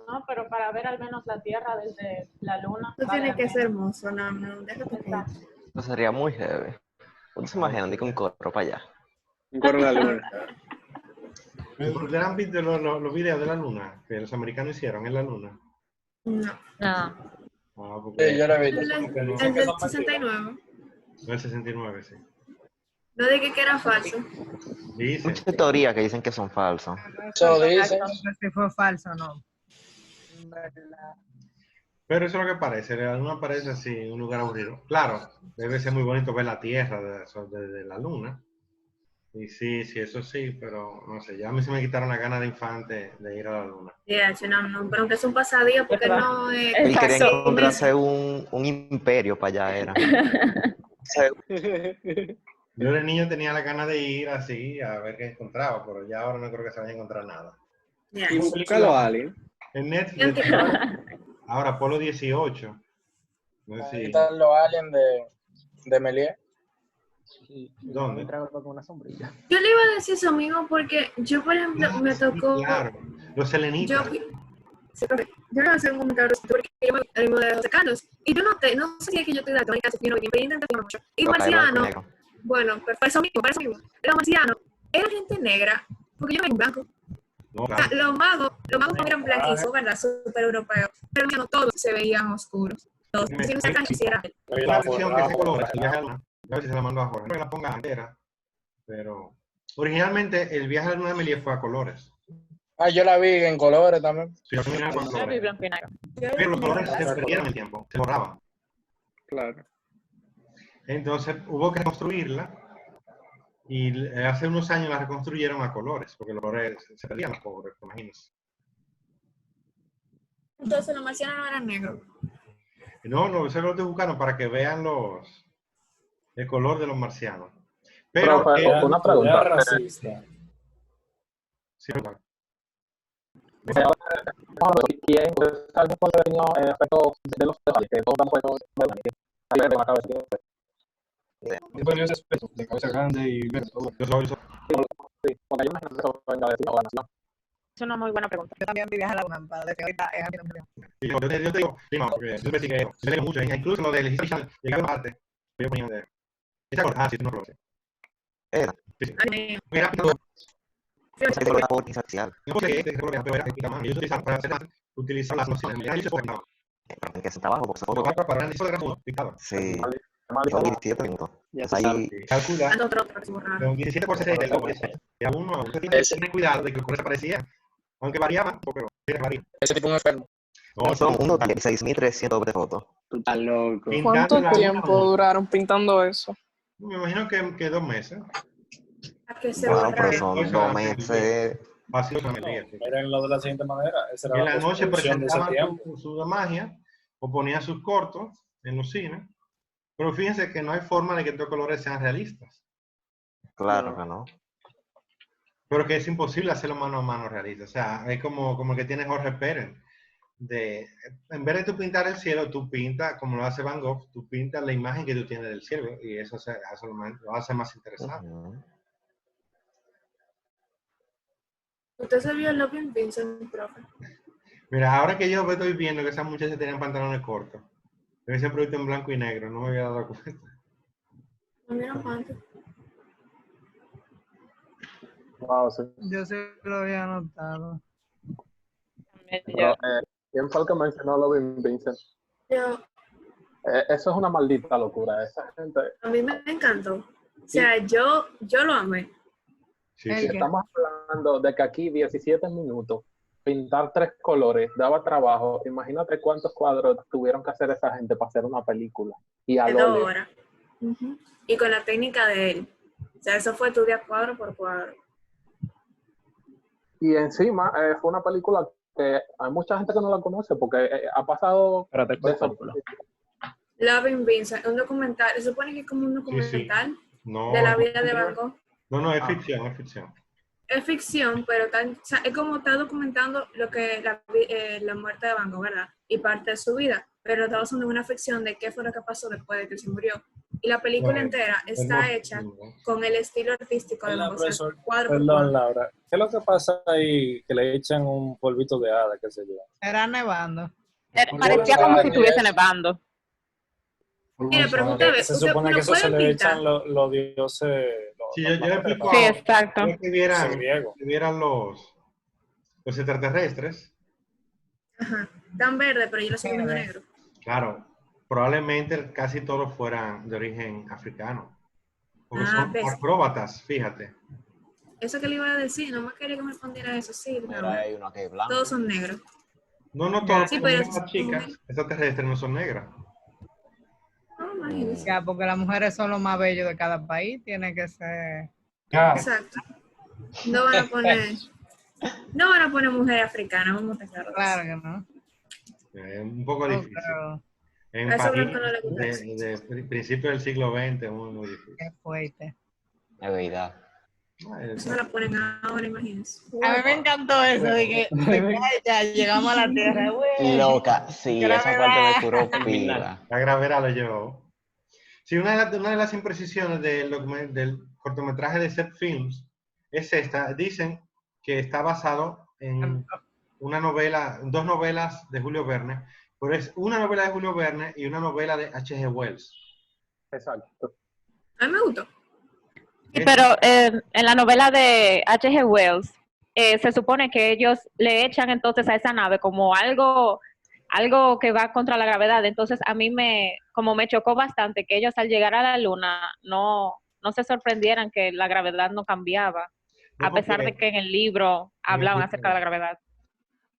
No, pero para ver al menos la Tierra desde la Luna. Eso tiene que ser hermoso, no, déjate que... Eso sería muy heavy. ¿Ustedes se imaginan de que un corro para allá? Un corro en la luna. ¿Ustedes han visto los videos de la luna que los americanos hicieron en la luna? No. Sí, yo lo he visto. El del 69. El 69, sí. No dije que era falso. Dice. Muchas teorías que dicen que son falsas. Eso dice. Si fue falso o no. Pero eso es lo que parece, la luna parece así, un lugar aburrido. Claro, debe ser muy bonito ver la Tierra desde la luna. Y sí, eso sí, pero no sé, ya a mí se me quitaron las ganas de infante de ir a la luna. No, pero aunque es un pasadía porque no es... Él quería encontrarse un imperio para allá, era. Yo de niño tenía la ganas de ir así a ver qué encontraba, pero ya ahora no creo que se vaya a encontrar nada. Y búscalo a alguien. En Netflix, ahora Apolo 18. No sé Ahí si... están los aliens de Méliès. ¿Dónde? Yo le iba a decir eso, amigo, porque yo, por ejemplo, me tocó... Claro, los selenitas. Yo no voy a hacer un comentario porque yo me animo de José Carlos. Y yo no sé si es que yo estoy de acuerdo, pero intenté hacer mucho. Y Marciano, bueno, pero eso mismo. Pero Marciano era gente negra, porque yo vengo en blanco. No, claro. Los magos eran blanquizos, ¿verdad? Súper europeos. Pero no todos se veían oscuros. Todos. Si no se quisiera. La versión que se colora, el viaje a la luna, a ver si se la mando a Jorge. No que la ponga entera, pero originalmente el viaje a la luna de Méliès fue a colores. Yo la vi en colores también. Sí, la primera con colores. Pero los colores se perdieron el tiempo, se borraban. Claro. Entonces hubo que reconstruirla y hace unos años la reconstruyeron a colores, porque los colores se perdían los colores, imagínense. Entonces los marcianos no eran negros. No, eso lo estoy buscando para que vean el color de los marcianos. Pero una pregunta. Racista. Sí, claro. ¿Quién algún contenido efectos de los detalles que todos han puesto de la cabeza? Bueno, ese aspecto de cabeza grande y ver todo. Sí, porque yo imagino que eso venga de la nación. Es una muy buena pregunta. Yo también viví a la luna, para decir ahorita es aquí también. Yo te digo, prima, porque yo investigué, yo leo mucho, incluso lo de legislación, llegaron a parte, yo ponía de... sí, tú no lo sé. Sí. Era utilizar las nociones. Pero en que se trabajo, para el de pintaba. Sí. Son 17 minutos. Ahí calcula con 17 por 60 y a uno tiene cuidado de que los colores aparecían, aunque variaban, pero varía. Ese tipo de enfermo. no, son unos 6.300 de fotos. Está loco. ¿Cuánto tiempo duraron pintando eso? Me imagino que 2 meses. Bueno, pero son 2 meses. Miren lo de la siguiente manera. Esa era en la noche construcción de ese presentaban tiempo. su magia o ponían sus cortos en los cines, Pero fíjense que no hay forma de que estos colores sean realistas. Claro que no. Pero que es imposible hacerlo mano a mano realista. O sea, es como el que tiene Jorge Pérez. En vez de tú pintar el cielo, tú pintas, como lo hace Van Gogh, tú pintas la imagen que tú tienes del cielo y eso lo hace más interesante. ¿Usted se vio Loving Vincent, profe? Mira, ahora que yo estoy viendo que esas muchachas tenían pantalones cortos, yo siempre visto en blanco y negro, no me había dado cuenta. No miro antes. Wow, sí. Yo sí lo había notado. Pero, ¿quién fue el que mencionó Loving Vincent? Yo, Eso es una maldita locura. Esa gente. a mí me encantó. O sea, yo lo amé. Sí, ¿El sí. qué? Estamos hablando de que aquí 17 minutos, pintar 3 colores, daba trabajo. Imagínate cuántos cuadros tuvieron que hacer esa gente para hacer una película. Y a De 2 óleo. horas. Y con la técnica de él. O sea, eso fue estudiar cuadro por cuadro. Y encima fue una película que hay mucha gente que no la conoce porque ha pasado... Espérate, ¿cuál película? Loving Vincent, un documental. Se supone que es como un documental No, de la vida de Van Gogh. no, es ficción, es ficción. Es ficción, pero o sea, es como está documentando lo que la muerte de Van Gogh, ¿verdad? Y parte de su vida. Pero está basando en una ficción de qué fue lo que pasó después de que se murió. Y la película entera está hecha con el estilo artístico de Van Gogh. O sea, cuadro por Perdón, cuadro. Laura. ¿Qué es lo que pasa ahí que le echan un polvito de hada, qué sé yo? Era nevando. Parecía como si estuviese nevando. Mire, pero usted ve, Se usted supone que eso se puede le pintar. echan los dioses. Sí, yo le explico Sí, exacto. que vieran los extraterrestres. Ajá. Tan verde, pero yo lo estoy viendo negro. Claro, probablemente casi todos fueran de origen africano. Porque son ¿ves? acróbatas, fíjate. Eso que le iba a decir, no me quería que me respondiera eso. Sí, Mira, hay uno que es blanco. todos son negros. No todas Sí, pero las chicas extraterrestres no son negras. No, imagínese. Ya, porque las mujeres son los más bellos de cada país, tiene que ser. Exacto. No van a poner mujer africana, vamos a estar claros. Claro que no. Un poco difícil. En A ese París, blanco no le gusta eso. de principio del siglo XX, muy difícil. Qué fuerte. Es verdad. Eso me la ponen ahora, imagínense. A mí me encantó eso de que ya llegamos a la Tierra, güey. Loca, sí, esa parte me curó pila. La gravera lo llevó. Sí, una de las imprecisiones del cortometraje de Set Films es esta. Dicen que está basado en dos novelas de Julio Verne, pero es una novela de Julio Verne y una novela de H.G. Wells. Exacto. A mí me gustó. Sí, pero en la novela de H.G. Wells se supone que ellos le echan entonces a esa nave como algo que va contra la gravedad. Entonces a mí me chocó bastante que ellos al llegar a la luna no se sorprendieran que la gravedad no cambiaba, a pesar de que en el libro hablaban acerca de la gravedad.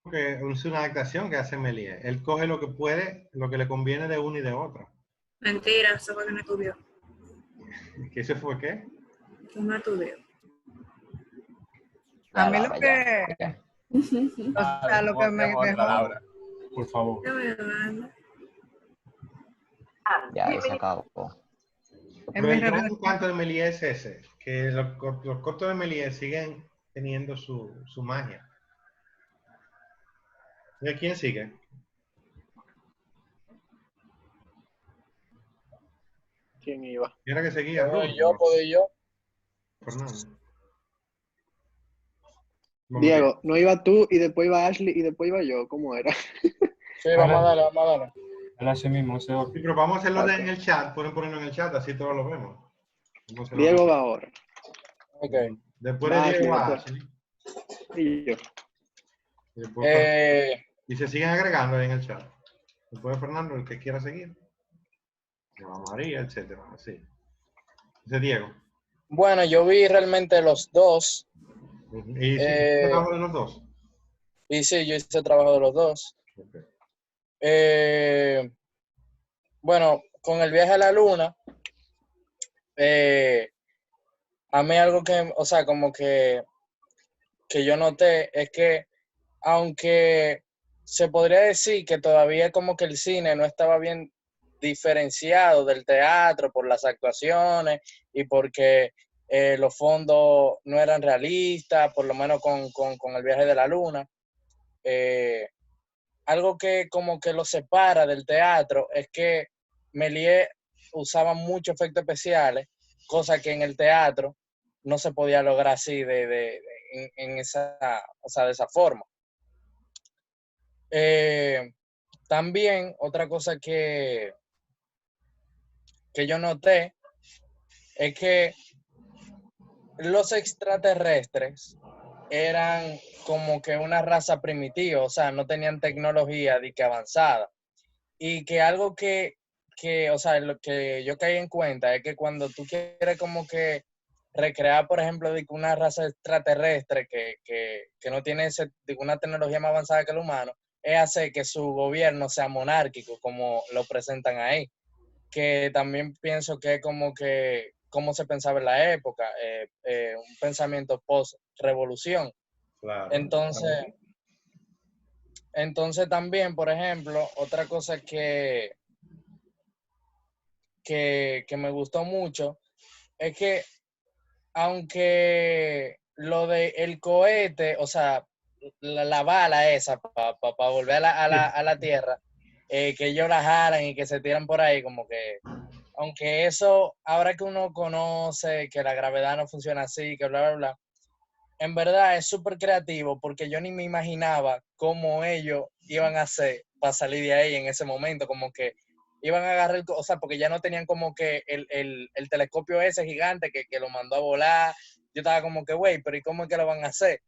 Porque es una adaptación que hace Méliès. Él coge lo que puede, lo que le conviene de uno y de otro. Mentira, eso fue que no estudió. ¿Que eso fue qué? Que no estudió. A mí lo que... O sea, lo que me dejó... Por favor. Ya, se acabó. Pero el gran encanto de Méliès es ese, que los cortos de Méliès siguen teniendo su magia. ¿Y quién sigue? ¿Quién iba? ¿Y era que seguía? ¿Puedo yo? Fernando. Diego, no iba tú y después iba Ashley y después iba yo, ¿cómo era? Sí, vamos a darle. Él hace mismo ese orden. Sí, pero vamos a hacerlo en el chat, pueden ponerlo en el chat, así todos lo vemos. Diego va ahora. Ok. Después de Diego va Ashley. Y yo. Y se siguen agregando ahí en el chat. Después de Fernando, el que quiera seguir. María, etcétera, así. Entonces, Diego. Bueno, yo vi realmente los dos. ¿Y hiciste trabajo de los dos? Y sí, yo hice trabajo de los dos. Okay. Bueno, con el viaje a la luna, a mí algo que, o sea, como que yo noté es que, aunque se podría decir que todavía como que el cine no estaba bien diferenciado del teatro por las actuaciones y porque los fondos no eran realistas, por lo menos con el viaje de la luna. Algo que como que lo separa del teatro es que Méliès usaba muchos efectos especiales, cosa que en el teatro no se podía lograr así en esa, o sea, de esa forma. También otra cosa que yo noté es que los extraterrestres eran como que una raza primitiva, o sea, no tenían tecnología de que avanzada. Y que algo que, o sea, lo que yo caí en cuenta es que cuando tú quieres como que recrear, por ejemplo, de que una raza extraterrestre que no tiene una tecnología más avanzada que el humano, es hacer que su gobierno sea monárquico, como lo presentan ahí. Que también pienso que es como que cómo se pensaba en la época, un pensamiento post-revolución. Claro. Entonces también, por ejemplo, otra cosa que me gustó mucho es que aunque lo de el cohete, o sea, la bala esa para volver a la Tierra, que ellos la jalan y que se tiran por ahí, como que, aunque eso, ahora que uno conoce que la gravedad no funciona así, que bla, bla, bla, en verdad es súper creativo porque yo ni me imaginaba cómo ellos iban a hacer para salir de ahí en ese momento, como que iban a agarrar, o sea, porque ya no tenían como que el telescopio ese gigante que lo mandó a volar. Yo estaba como que, güey, pero ¿y cómo es que lo van a hacer?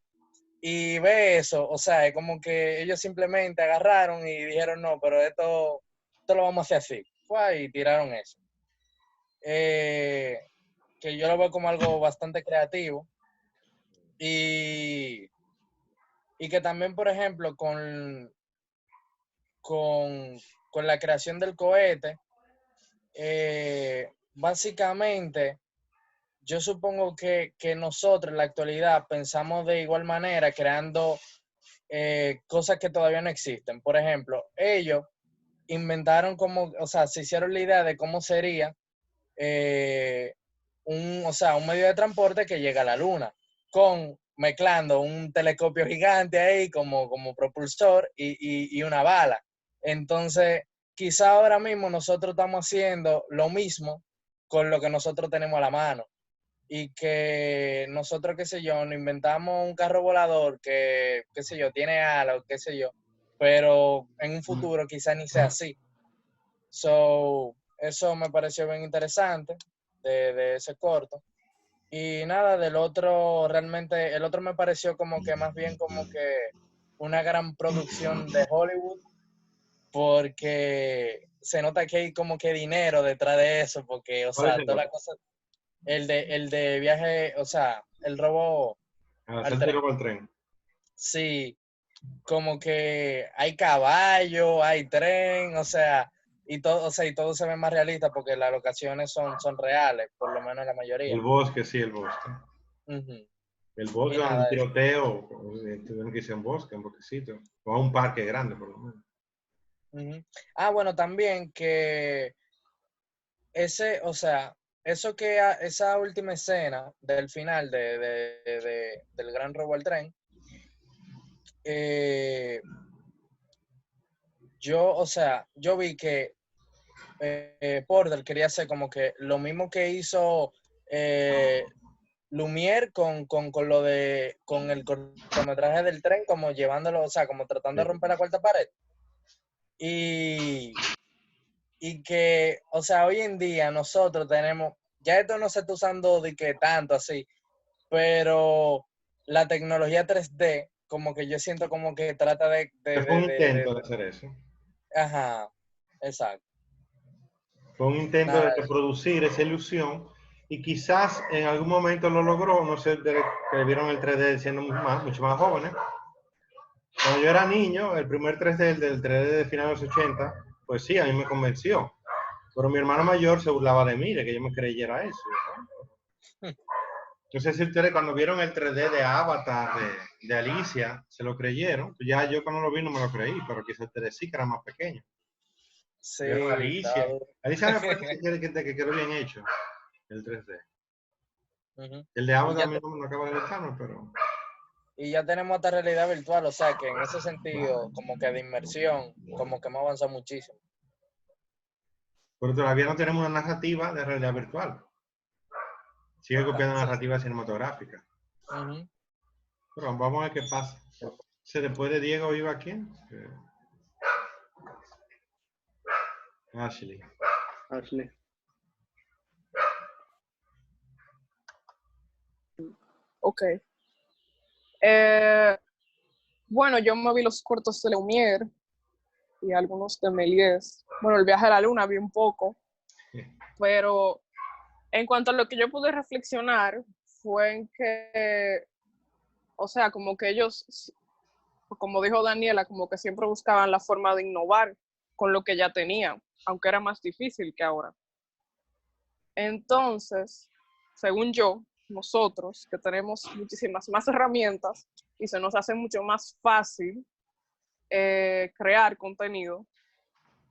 Y ve eso, o sea, es como que ellos simplemente agarraron y dijeron, no, pero esto lo vamos a hacer así. Y tiraron eso. Que yo lo veo como algo bastante creativo. Y que también, por ejemplo, con la creación del cohete, básicamente, yo supongo que nosotros en la actualidad pensamos de igual manera, creando cosas que todavía no existen. Por ejemplo, ellos inventaron o sea, se hicieron la idea de cómo sería un medio de transporte que llega a la luna, mezclando un telescopio gigante ahí como propulsor y una bala. Entonces, quizá ahora mismo nosotros estamos haciendo lo mismo con lo que nosotros tenemos a la mano. Y que nosotros, qué sé yo, nos inventamos un carro volador que, qué sé yo, tiene alas, qué sé yo, pero en un futuro quizá ni sea así. Eso me pareció bien interesante de ese corto. Y nada, del otro, realmente, el otro me pareció como que más bien como que una gran producción de Hollywood, porque se nota que hay como que dinero detrás de eso, porque, o sea, toda la cosa, el de viaje, o sea, el robo al tren. Sí, como que hay caballo, hay tren, o sea, y todo se ve más realista porque las locaciones son reales, por lo menos la mayoría. El bosque, sí, el bosque. El bosque, el tiroteo, tuvieron que irse a un bosque, un bosquecito, o a un parque grande, por lo menos. Bueno, también que esa última escena del final del gran robo al tren, yo vi que Porter quería hacer como que lo mismo que hizo Lumière con el cortometraje del tren, como llevándolo, o sea, como tratando de romper la cuarta pared. Y que, o sea, hoy en día nosotros tenemos, ya esto no se está usando de que tanto así, pero la tecnología 3D, como que yo siento como que trata de fue un intento de hacer eso. Ajá, exacto. Fue un intento de reproducir esa ilusión y quizás en algún momento lo logró, no sé, que vieron el 3D siendo mucho más jóvenes. Cuando yo era niño, el primer 3D, del 3D de finales de los 80, pues sí, a mí me convenció. Pero mi hermano mayor se burlaba de mí, de que yo me creyera eso, ¿no? No sé si ustedes cuando vieron el 3D de Avatar, de Alicia, se lo creyeron. Ya yo cuando lo vi no me lo creí, pero quizás ustedes sí, que era más pequeño. Sí, Pero Alicia. estaba duro. Alicia me parece que quedó bien hecho, el 3D. Ujú. El de Ava Y ya, también no acaba de gustarme, pero... y ya tenemos esta realidad virtual, o sea que en ese sentido, como que de inmersión, como que hemos avanzado muchísimo. Pero todavía no tenemos una narrativa de realidad virtual. Sigue copiando narrativa cinematográfica. Ujú. Pero vamos a ver qué pasa. Después de Diego iba quién? Ashley. Ashley. Ok. Bueno, yo me vi los cortos de Lumière y algunos de Méliès. Bueno, el viaje a la luna vi un poco, pero en cuanto a lo que yo pude reflexionar fue en que, o sea, como que ellos, como dijo Daniela, como que siempre buscaban la forma de innovar con lo que ya tenían, aunque era más difícil que ahora. Entonces, según yo, nosotros que tenemos muchísimas más herramientas y se nos hace mucho más fácil crear contenido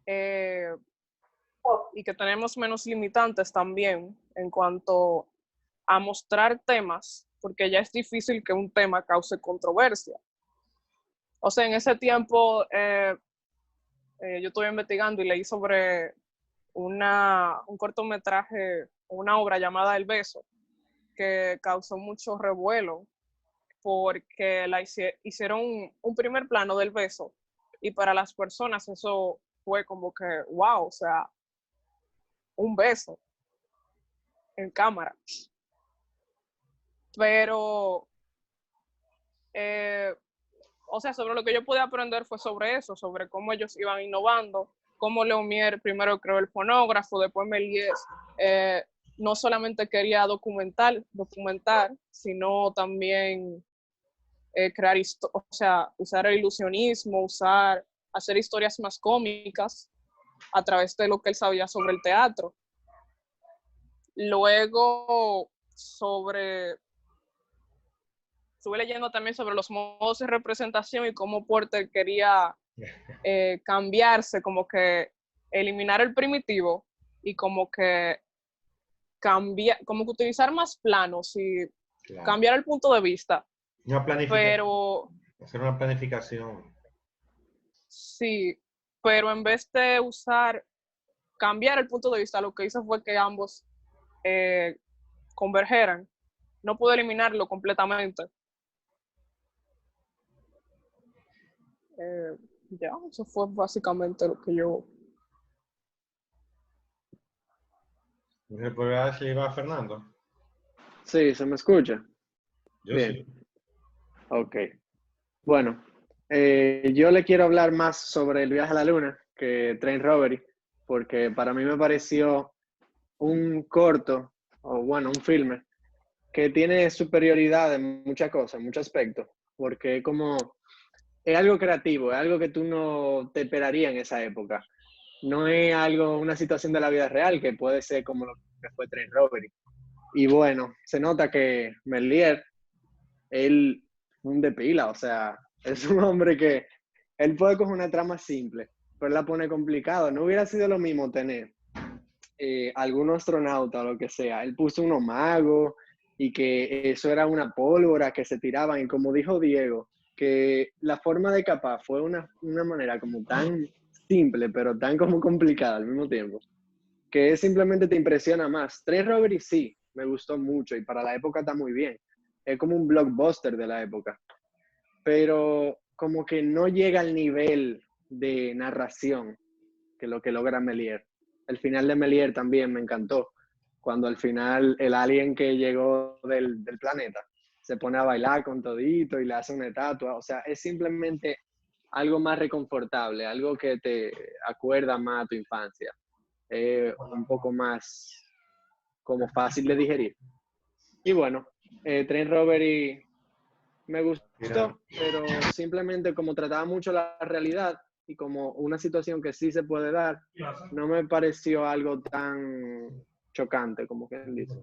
y que tenemos menos limitantes también en cuanto a mostrar temas, porque ya es difícil que un tema cause controversia. O sea, en ese tiempo yo estuve investigando y leí sobre un cortometraje, una obra llamada El Beso, que causó mucho revuelo porque hicieron un primer plano del beso y para las personas eso fue como que, wow, o sea, un beso en cámara. Pero, o sea, sobre lo que yo pude aprender fue sobre eso, sobre cómo ellos iban innovando, cómo Lumière primero creó el fonógrafo, después Méliès no solamente quería documentar, sino también crear, o sea, usar el ilusionismo, hacer historias más cómicas a través de lo que él sabía sobre el teatro. Luego, estuve leyendo también sobre los modos de representación y cómo Porter quería cambiarse, como que eliminar el primitivo y como que utilizar más planos y cambiar el punto de vista. Una planificación. Pero Hacer una planificación. sí, pero en vez de cambiar el punto de vista, lo que hizo fue que ambos convergeran. No pude eliminarlo completamente. Ya, eso fue básicamente lo que yo... ¿Por Ashley va Fernando? Sí, ¿se me escucha? Yo Bien. sí. Ok. Bueno, yo le quiero hablar más sobre el viaje a la luna que Train Robbery, porque para mí me pareció un corto, o bueno, un filme, que tiene superioridad en muchas cosas, en muchos aspectos, porque es algo creativo, es algo que tú no te esperarías en esa época. No es una situación de la vida real que puede ser como lo que fue Train Robbery. Y bueno, se nota que Méliès, él un de pila, o sea, es un hombre que él puede coger una trama simple, pero la pone complicada. No hubiera sido lo mismo tener algún astronauta o lo que sea. Él puso unos magos y que eso era una pólvora que se tiraban. Y como dijo Diego, que la forma de escapar fue una manera como tan simple, pero tan como complicada al mismo tiempo, que simplemente te impresiona más. Train Robbery sí, me gustó mucho y para la época está muy bien. Es como un blockbuster de la época. Pero como que no llega al nivel de narración que lo que logra Méliès. El final de Méliès también me encantó. Cuando al final el alien que llegó del planeta se pone a bailar con todito y le hace una estatua. O sea, es simplemente algo más reconfortable, algo que te acuerda más a tu infancia. Un poco más como fácil de digerir. Y bueno, Train Robbery me gustó, pero simplemente como trataba mucho la realidad y como una situación que sí se puede dar, no me pareció algo tan chocante como quien dice.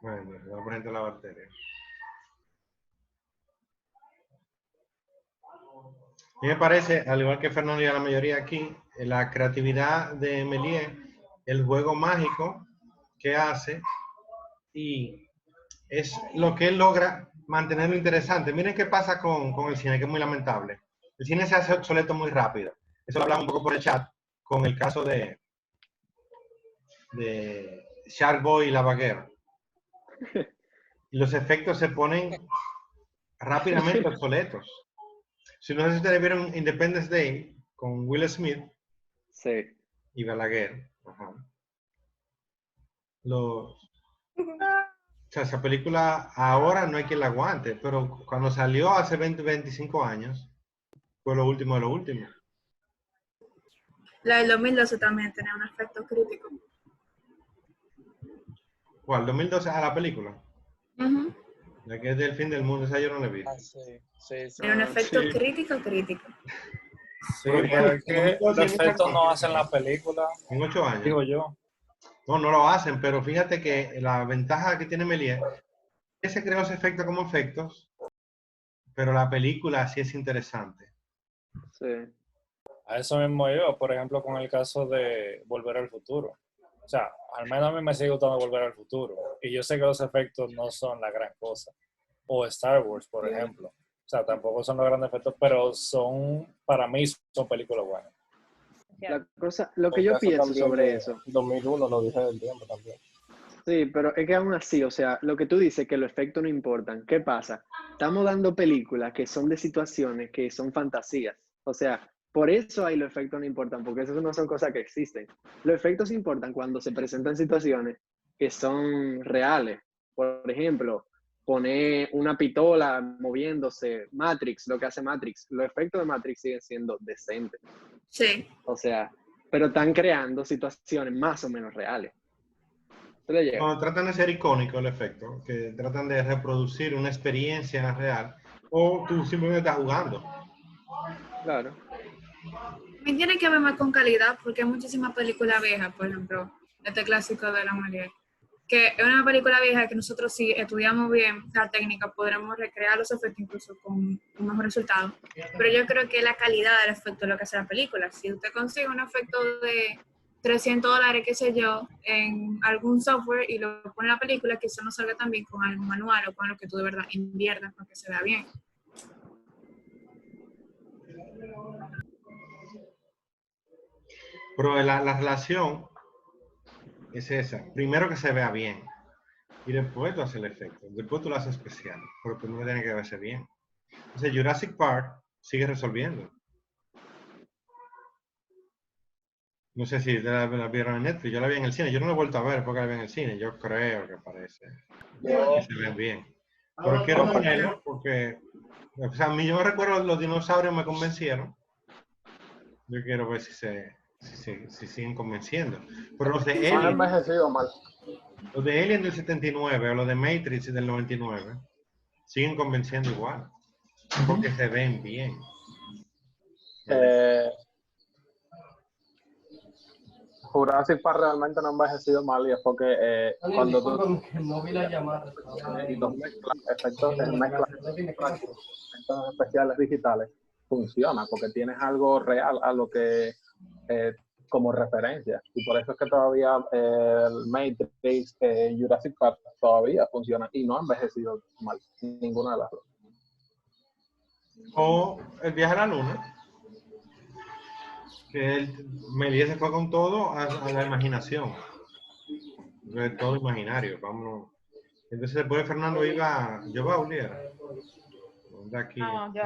Bueno, voy a ponerte la batería. A mí me parece, al igual que Fernando y a la mayoría aquí, la creatividad de Méliès, el juego mágico que hace y es lo que él logra mantenerlo interesante. Miren qué pasa con el cine, que es muy lamentable. El cine se hace obsoleto muy rápido. Eso lo hablamos un poco por el chat con el caso de Shark Boy y la vaquera. Y los efectos se ponen rápidamente obsoletos. Si no sé si ustedes vieron Independence Day con Will Smith y Balaguer. Ajá. O sea, esa película ahora no hay quien la aguante, pero cuando salió hace 20, 25 años, fue lo último de lo último. La del 2012 también tenía un efecto crítico. ¿Cuál? ¿2012 a la película? Ujú. La que es del fin del mundo, esa yo no la vi. Era un efecto crítico. Sí, pero es que los efectos no hacen la película. En 8 años. Digo yo. No lo hacen, pero fíjate que la ventaja que tiene Méliès es que se creó ese efecto como efectos, pero la película sí es interesante. Sí. A eso mismo yo, por ejemplo, con el caso de Volver al Futuro. O sea, al menos a mí me sigue gustando Volver al Futuro. Y yo sé que los efectos no son la gran cosa. O Star Wars, por ejemplo. O sea, tampoco son los grandes efectos, pero para mí son películas buenas. Lo que yo pienso sobre eso. 2001 lo dije del tiempo también. Sí, pero es que aún así, o sea, lo que tú dices, que los efectos no importan. ¿Qué pasa? Estamos dando películas que son de situaciones que son fantasías. O sea, por eso ahí los efectos no importan, porque esas no son cosas que existen. Los efectos importan cuando se presentan situaciones que son reales. Por ejemplo, poner una pistola moviéndose, Matrix, lo que hace Matrix. Los efectos de Matrix siguen siendo decentes. Sí. O sea, pero están creando situaciones más o menos reales. Cuando tratan de ser icónico el efecto, que tratan de reproducir una experiencia real, o tú simplemente estás jugando. Claro. También tiene que ver más con calidad, porque hay muchísimas películas viejas, por ejemplo, este clásico de la Méliès, que es una película vieja que nosotros si estudiamos bien la técnica podremos recrear los efectos incluso con un mejor resultado. Pero yo creo que la calidad del efecto es lo que hace la película. Si usted consigue un efecto de $300, qué sé yo, en algún software y lo pone en la película, que eso no salga también con algún manual o con lo que tú de verdad inviertas para que se vea bien. Pero la relación es esa. Primero que se vea bien. Y después tú haces el efecto. Después tú lo haces especial. Pero primero tiene que verse bien. Entonces Jurassic Park sigue resolviendo. No sé si la vieron en Netflix. Yo la vi en el cine. Yo no la he vuelto a ver porque la vi en el cine. Yo creo que parece que se ven bien. Pero quiero ponerlo porque... O sea, a mí yo me recuerdo los dinosaurios me convencieron. Yo quiero ver si siguen convenciendo. Pero los de Han Alien... envejecido mal. Los de Alien del 79 o los de Matrix del 99 siguen convenciendo igual. Porque se ven bien. Jurassic Park realmente no ha envejecido mal y es porque cuando tú no vi la llamada. y los mezclas, efectos especiales digitales, funciona porque tienes algo real a lo que como referencia y por eso es que todavía el Matrix, Jurassic Park todavía funciona y no ha envejecido mal ninguna de las dos. O El viaje a la luna, que Méliès se fue con todo a la imaginación. De todo imaginario, vámonos. Entonces después Fernando iba, yo va a Uliera. De aquí No, yo,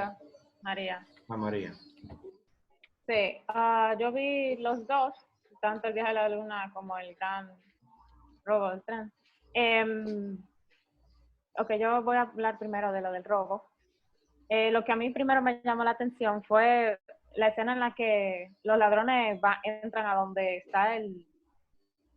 María. a María. Sí, yo vi los dos, tanto El viaje a la luna como El gran robo del tren. Ok, yo voy a hablar primero de lo del robo. Lo que a mí primero me llamó la atención fue la escena en la que los ladrones entran a donde está el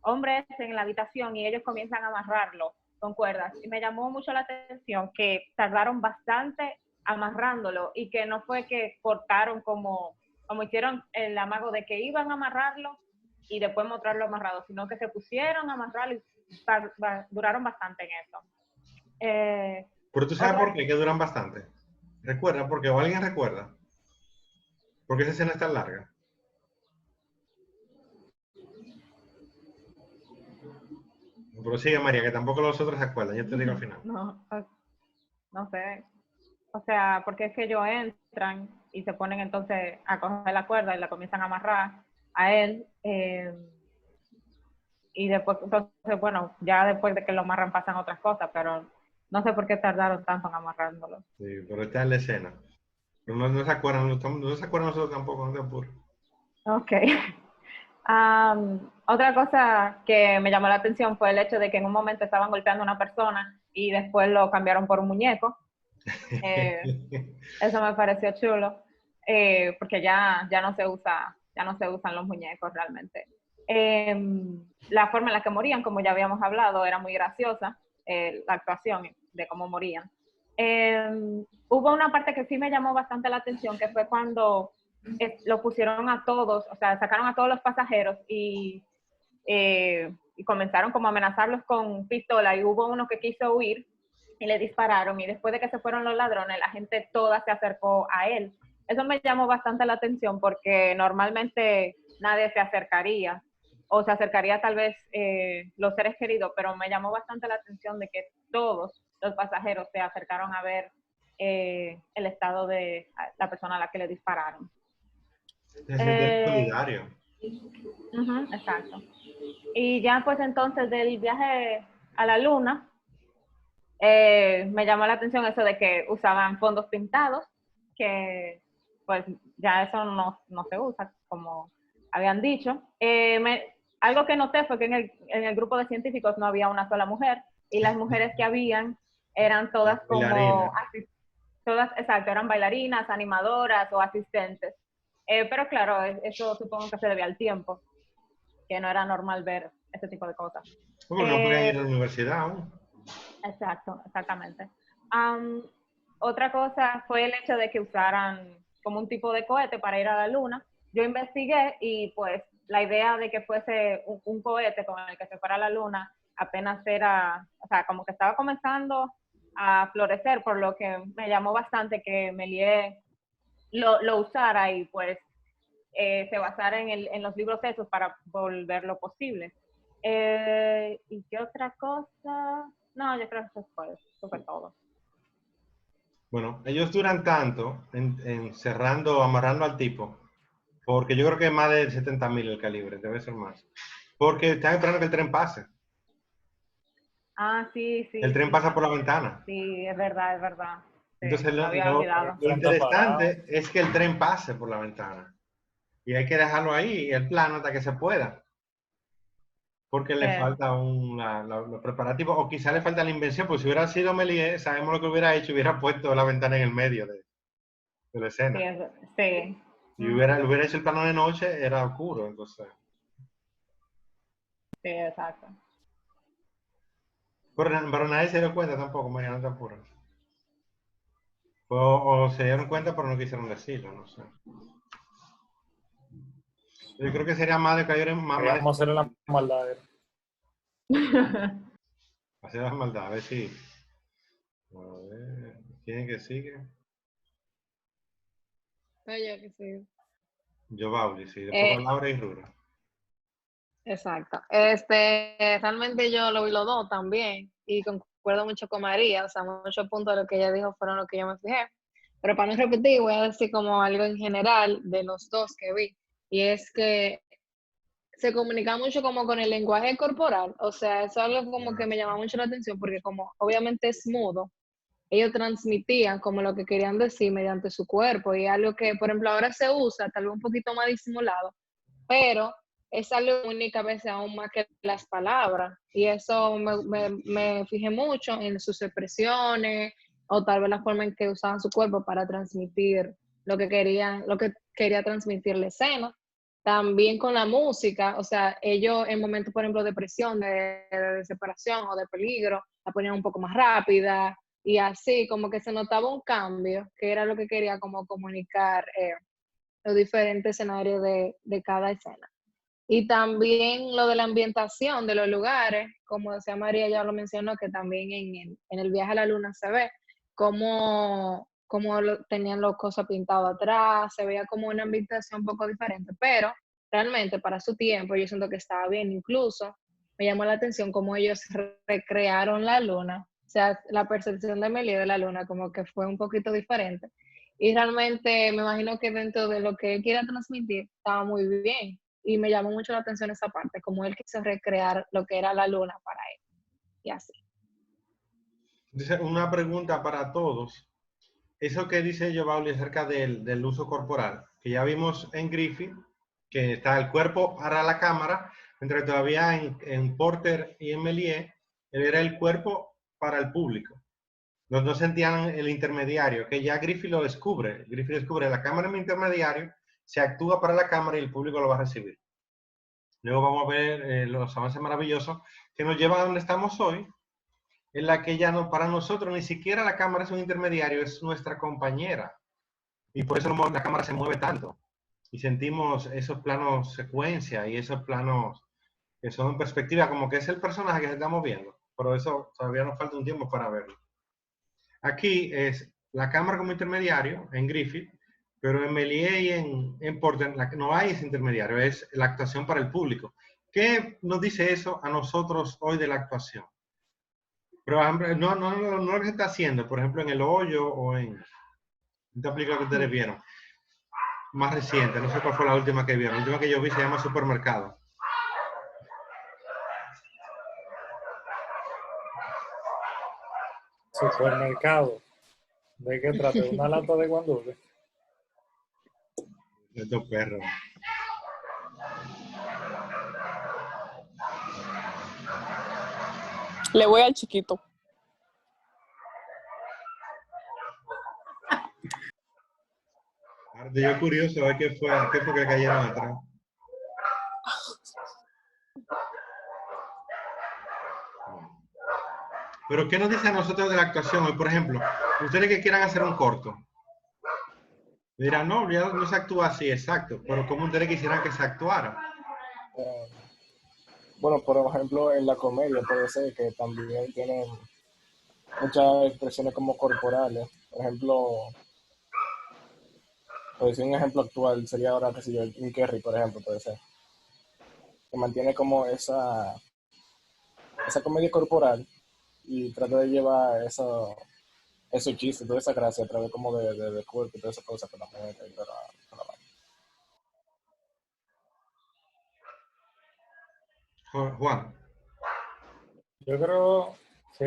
hombre en la habitación y ellos comienzan a amarrarlo con cuerdas. Y me llamó mucho la atención que tardaron bastante amarrándolo y que no fue que cortaron como hicieron el amago de que iban a amarrarlo y después mostrarlo amarrado, sino que se pusieron a amarrarlo y duraron bastante en eso. Pero tú sabes por qué que duran bastante. Recuerda, porque o alguien recuerda. ¿Por qué esa escena es tan larga? Pero sigue, María, que tampoco los otros se acuerdan. Yo te digo al final. No sé. O sea, porque es que ellos entran y se ponen entonces a coger la cuerda y la comienzan a amarrar a él. Y después, entonces, bueno, ya después de que lo amarran pasan otras cosas, pero no sé por qué tardaron tanto en amarrándolo. Sí, pero está en la escena. No se acuerdan, no se acuerdan nosotros tampoco, no te apures. Ok. Otra cosa que me llamó la atención fue el hecho de que en un momento estaban golpeando a una persona y después lo cambiaron por un muñeco. Eso me pareció chulo, porque ya no se usan los muñecos realmente. La forma en la que morían, como ya habíamos hablado, era muy graciosa, la actuación de cómo morían. Hubo una parte que sí me llamó bastante la atención, que fue cuando lo pusieron a todos, o sea, sacaron a todos los pasajeros y comenzaron como a amenazarlos con pistola, y hubo uno que quiso huir y le dispararon, y después de que se fueron los ladrones, la gente toda se acercó a él. Eso me llamó bastante la atención porque normalmente nadie se acercaría, o se acercaría tal vez los seres queridos, pero me llamó bastante la atención de que todos los pasajeros se acercaron a ver el estado de la persona a la que le dispararon. Se siente solidario. Exacto. Y ya pues entonces del viaje a la luna, me llamó la atención eso de que usaban fondos pintados, que pues ya eso no se usa, como habían dicho. Algo que noté fue que en el grupo de científicos no había una sola mujer, y las mujeres que habían eran todas como todas, exacto, eran bailarinas, animadoras o asistentes. Pero claro, eso supongo que se debe al tiempo, que no era normal ver ese tipo de cosas. ¿Cómo no podían ir a la universidad aún? Exacto, exactamente. Otra cosa fue el hecho de que usaran como un tipo de cohete para ir a la luna. Yo investigué y pues la idea de que fuese un cohete con el que se fuera a la luna apenas era, o sea, como que estaba comenzando a florecer, por lo que me llamó bastante que Méliès lo usara y pues se basara en los libros esos para volverlo posible. ¿Y qué otra cosa? No, yo creo que eso fue todo. Bueno, ellos duran tanto encerrando, amarrando al tipo, porque yo creo que es más de 70.000 el calibre, debe ser más. Porque están esperando que el tren pase. Sí. El tren pasa por la ventana. Sí, es verdad, es verdad. Sí, Entonces lo interesante es que el tren pase por la ventana. Y hay que dejarlo ahí, el plano, hasta que se pueda. Porque le falta los preparativos, o quizá le falta la invención, pues si hubiera sido Méliès, sabemos lo que hubiera hecho, hubiera puesto la ventana en el medio de la escena. Sí. Si hubiera hecho el plano de noche, era oscuro, entonces. Sí, exacto. Pero nadie se dio cuenta tampoco, María, no te apures. O se dieron cuenta, pero no quisieron decirlo, no sé. Yo creo que sería más de caer en más. Vamos a hacer la maldad. Hacer las maldades, a ver si. A ver, ¿quién que sigue? Ella que sí. Yo, Bauli, sí. Después Laura y Rura. Exacto. Realmente yo lo vi los dos también y concuerdo mucho con María, o sea, muchos puntos de lo que ella dijo fueron los que yo me fijé. Pero para no repetir, voy a decir como algo en general de los dos que vi, y es que se comunica mucho como con el lenguaje corporal, o sea, eso es algo como que me llama mucho la atención porque como obviamente es mudo, ellos transmitían como lo que querían decir mediante su cuerpo, y algo que, por ejemplo, ahora se usa, tal vez un poquito más disimulado, pero es algo que única vez aún más que las palabras, y eso me fijé mucho en sus expresiones, o tal vez la forma en que usaban su cuerpo para transmitir lo que quería transmitir la escena. También con la música, o sea, ellos en momentos, por ejemplo, de presión, de separación o de peligro, la ponían un poco más rápida, y así como que se notaba un cambio, que era lo que quería como comunicar los diferentes escenarios de cada escena. Y también lo de la ambientación de los lugares, como decía María, ya lo mencionó, que también en el viaje a la luna se ve cómo cómo tenían las cosas pintadas atrás, se veía como una ambientación un poco diferente, pero realmente para su tiempo yo siento que estaba bien. Incluso me llamó la atención cómo ellos recrearon la luna, o sea, la percepción de Méliès de la luna como que fue un poquito diferente. Y realmente me imagino que dentro de lo que él quiera transmitir estaba muy bien. Y me llamó mucho la atención esa parte, como él quiso recrear lo que era la luna para él. Y así. Dice, una pregunta para todos. Eso que dice Giovanni acerca del uso corporal, que ya vimos en Griffith, que está el cuerpo para la cámara, mientras que todavía en Porter y en Méliès, era el cuerpo para el público. Los dos sentían el intermediario, que ya Griffith lo descubre. Griffith descubre la cámara en el intermediario, se actúa para la cámara y el público lo va a recibir. Luego vamos a ver los avances maravillosos que nos llevan a donde estamos hoy, en la que ya no, para nosotros ni siquiera la cámara es un intermediario, es nuestra compañera. Y por eso la cámara se mueve tanto. Y sentimos esos planos secuencia y esos planos que son en perspectiva, como que es el personaje que se está moviendo. Pero eso todavía nos falta un tiempo para verlo. Aquí es la cámara como intermediario en Griffith, pero en Méliès y en Porter no hay ese intermediario, es la actuación para el público. ¿Qué nos dice eso a nosotros hoy de la actuación? Pero no lo que se está haciendo, por ejemplo, en El Hoyo o en esta película que ustedes vieron, más reciente, no sé cuál fue la última que vieron. La última que yo vi se llama Supermercado. Supermercado. ¿De qué trata? ¿Una lata de guandule? Estos perros. Le voy al chiquito. Ahora estoy curioso a ver qué fue que le cayeron atrás. Pero ¿qué nos dice a nosotros de la actuación hoy? Por ejemplo, ustedes que quieran hacer un corto, dirán, no, ya no se actúa así, exacto, pero ¿cómo ustedes quisieran que se actuara? Bueno, por ejemplo, en la comedia puede ser que también tienen muchas expresiones como corporales. Por ejemplo, pues un ejemplo actual sería ahora, qué sé yo, Jim Carrey, por ejemplo, puede ser. Que mantiene como esa comedia corporal y trata de llevar esos chistes, toda esa gracia a través como de cuerpo y toda esa cosa con la mujer y con la mano. Juan. Yo creo que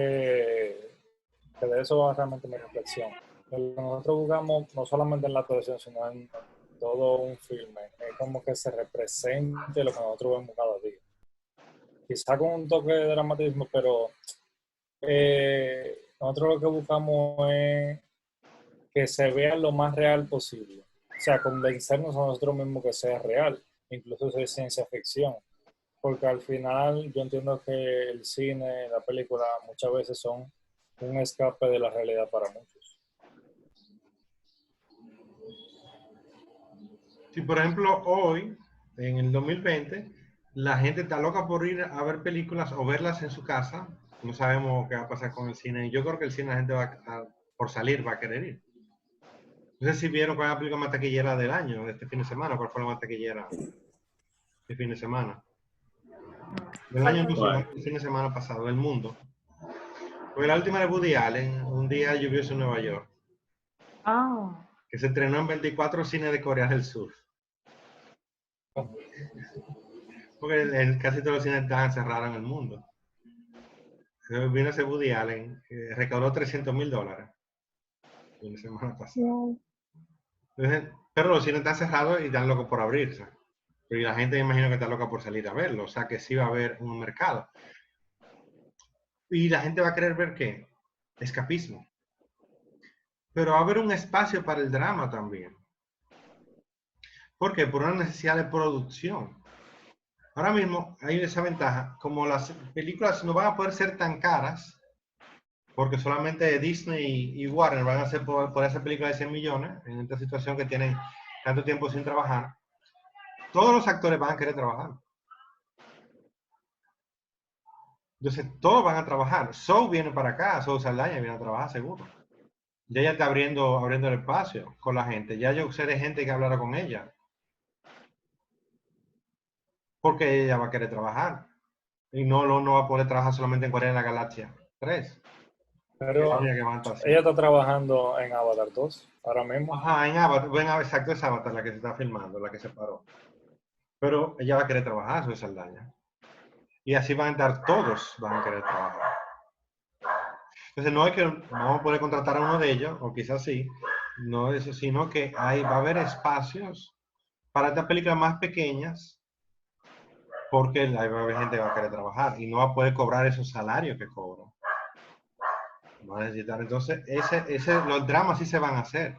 de eso va realmente mi reflexión. Lo que nosotros buscamos no solamente en la actuación, sino en todo un filme, es como que se represente lo que nosotros vemos cada día. Quizá con un toque de dramatismo, pero nosotros lo que buscamos es que se vea lo más real posible. O sea, convencernos a nosotros mismos que sea real, incluso si es ciencia ficción. Porque al final yo entiendo que el cine, la película, muchas veces son un escape de la realidad para muchos. Si por ejemplo hoy, en el 2020, la gente está loca por ir a ver películas o verlas en su casa, no sabemos qué va a pasar con el cine. Yo creo que el cine la gente por salir va a querer ir. No sé si vieron cuál es la película más taquillera del año, de este fin de semana, cuál fue la más taquillera este fin de semana. Del año el fin de semana pasado, del mundo. Fue la última de Woody Allen, Un día lluvioso en Nueva York. Que se estrenó en 24 cines de Corea del Sur. Porque casi todos los cines estaban cerrados en el mundo. Vino ese Woody Allen, que recaudó $300,000 el fin de semana pasado. Entonces, pero los cines están cerrados y están locos por abrirse. Y la gente me imagino que está loca por salir a verlo. O sea que sí va a haber un mercado. Y la gente va a querer ver ¿qué? Escapismo. Pero va a haber un espacio para el drama también. ¿Por qué? Por una necesidad de producción. Ahora mismo hay esa ventaja. Como las películas no van a poder ser tan caras, porque solamente Disney y Warner van a hacer por esa película de 100 millones, en esta situación que tienen tanto tiempo sin trabajar, todos los actores van a querer trabajar. Entonces, todos van a trabajar. Zoe viene para acá, Zoe Saldaña viene a trabajar seguro. Ya ella está abriendo el espacio con la gente. Ya yo sé de gente que hablará con ella. Porque ella va a querer trabajar. Y no va a poder trabajar solamente en Guardianes de la Galaxia 3. Pero ella está trabajando en Avatar 2 ahora mismo. Ajá, en Avatar. Exacto, es Avatar la que se está filmando, la que se paró. Pero ella va a querer trabajar, Zoe Saldaña. Y así van a estar todos, van a querer trabajar. Entonces no es que vamos a poder contratar a uno de ellos, o quizás sí, no eso, sino que va a haber espacios para estas películas más pequeñas, porque va a haber gente que va a querer trabajar y no va a poder cobrar esos salarios que cobran. Va a necesitar, entonces, los dramas sí se van a hacer.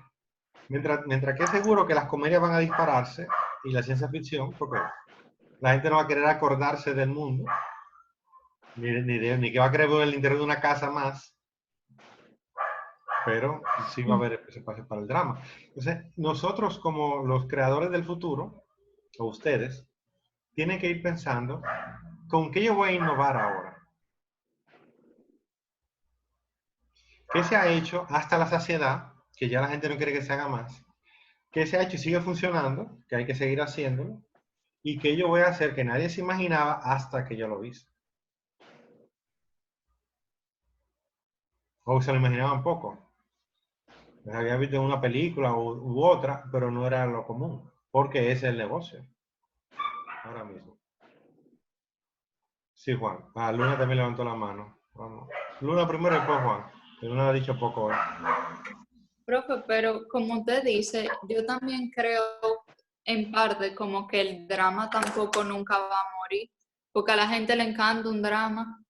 Mientras que es seguro que las comedias van a dispararse y la ciencia ficción, porque la gente no va a querer acordarse del mundo, ni que va a querer ver el interior de una casa más, pero sí va a haber espacio para el drama. Entonces, nosotros como los creadores del futuro, o ustedes, tienen que ir pensando, ¿con qué yo voy a innovar ahora? ¿Qué se ha hecho hasta la saciedad, que ya la gente no quiere que se haga más? ¿Qué se ha hecho y sigue funcionando, que hay que seguir haciéndolo? ¿Y qué yo voy a hacer que nadie se imaginaba hasta que yo lo hice? O se lo imaginaban poco. Les había visto en una película u otra, pero no era lo común, porque ese es el negocio. Ahora mismo. Sí, Juan. Luna también levantó la mano. Vamos. Luna primero y después Juan. Que Luna ha dicho poco hoy. Profe, pero como usted dice, yo también creo en parte como que el drama tampoco nunca va a morir, porque a la gente le encanta un drama.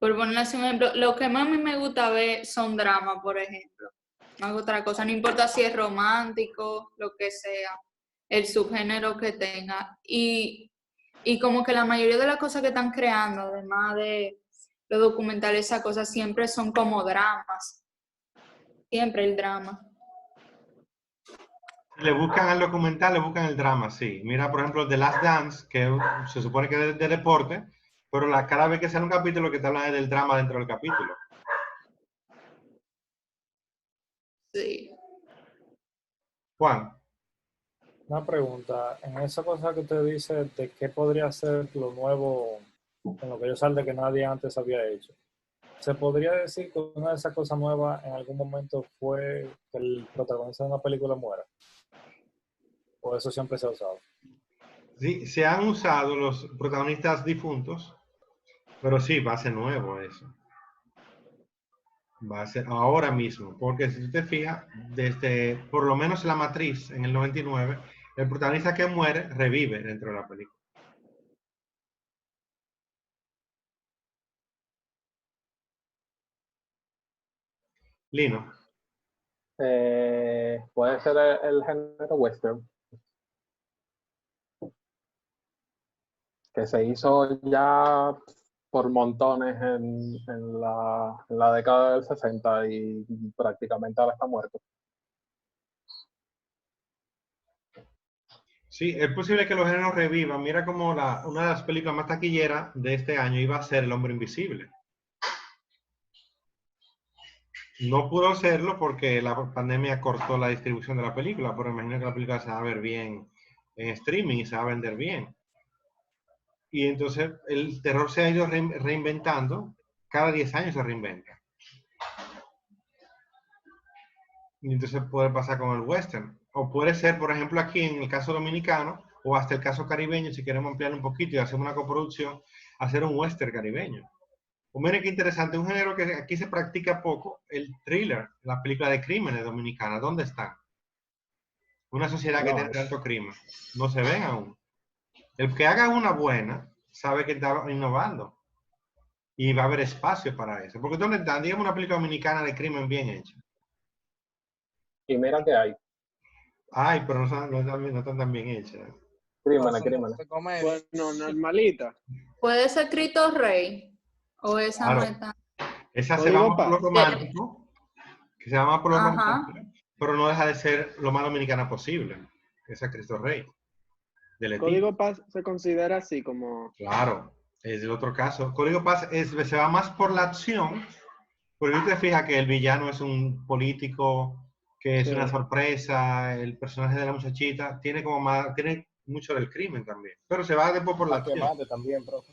Por ponerles un ejemplo, lo que más a mí me gusta ver son dramas, por ejemplo. No hago otra cosa, no importa si es romántico, lo que sea, el subgénero que tenga. Y como que la mayoría de las cosas que están creando, además de los documentales, esas cosas siempre son como dramas. Siempre el drama. Le buscan al documental, le buscan el drama, sí. Mira, por ejemplo, The Last Dance, que se supone que es de deporte, pero cada vez que sale un capítulo, lo que te hablan es del drama dentro del capítulo. Sí. Juan. Una pregunta, en esa cosa que usted dice de qué podría ser lo nuevo en lo que yo salga que nadie antes había hecho, ¿se podría decir que una de esas cosas nuevas en algún momento fue que el protagonista de una película muera? ¿O eso siempre se ha usado? Sí, se han usado los protagonistas difuntos, pero sí, va a ser nuevo eso. Va a ser ahora mismo, porque si usted fija, desde por lo menos La Matriz en el 99, el protagonista que muere revive dentro de la película. Lino. Puede ser el género western, que se hizo ya por montones en la década del 60 y prácticamente ahora está muerto. Sí, es posible que los géneros revivan. Mira como una de las películas más taquilleras de este año iba a ser El Hombre Invisible. No pudo serlo porque la pandemia cortó la distribución de la película, pero imagino que la película se va a ver bien en streaming y se va a vender bien. Y entonces el terror se ha ido reinventando, cada 10 años se reinventa. Y entonces puede pasar con el western. O puede ser, por ejemplo, aquí en el caso dominicano, o hasta el caso caribeño, si queremos ampliar un poquito y hacer una coproducción, hacer un western caribeño. O miren qué interesante, un género que aquí se practica poco, el thriller, la película de crímenes dominicana. ¿Dónde están? Una sociedad que tiene tanto crimen. No se ven aún. El que haga una buena, sabe que está innovando. Y va a haber espacio para eso. Porque ¿dónde están? Digamos una película dominicana de crimen bien hecha. Y mira que hay. Ay, pero no están tan bien hechas. Crímenes. Bueno, normalita. ¿Puede ser Cristo Rey? ¿O esa Claro. no está? Esa se va más por lo romántico, que se va más por lo romántico, pero no deja de ser lo más dominicana posible. Esa es Cristo Rey. Código Paz se considera así como... Claro, es el otro caso. Código Paz se va más por la acción, Porque tú te fijas que el villano es un político, que es Sí. una sorpresa, el personaje de la muchachita tiene como más, tiene mucho del crimen también, pero se va después por la A que acción. mate también, profe.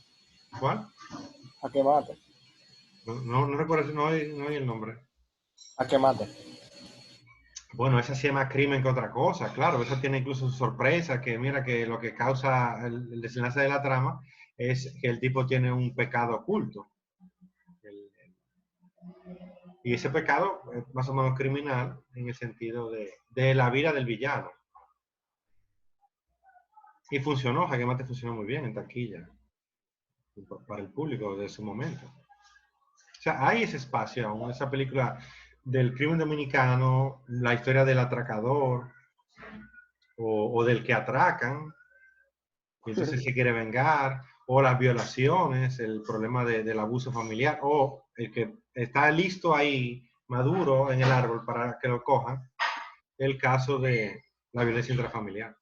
¿Cuál? A que mate. No recuerdo, no oí el nombre. A que mate. Bueno, esa sí es más crimen que otra cosa, claro, esa tiene incluso su sorpresa, que mira que lo que causa el desenlace de la trama es que el tipo tiene un pecado oculto. Y ese pecado es más o menos criminal en el sentido de la vida del villano. Y funcionó, Jaque Mate funcionó muy bien en taquilla, para el público de su momento. O sea, hay ese espacio aún, esa película del crimen dominicano, la historia del atracador o del que atracan, y entonces se quiere vengar, o las violaciones, el problema del abuso familiar, o el que está listo ahí, maduro en el árbol para que lo cojan, el caso de la violencia intrafamiliar.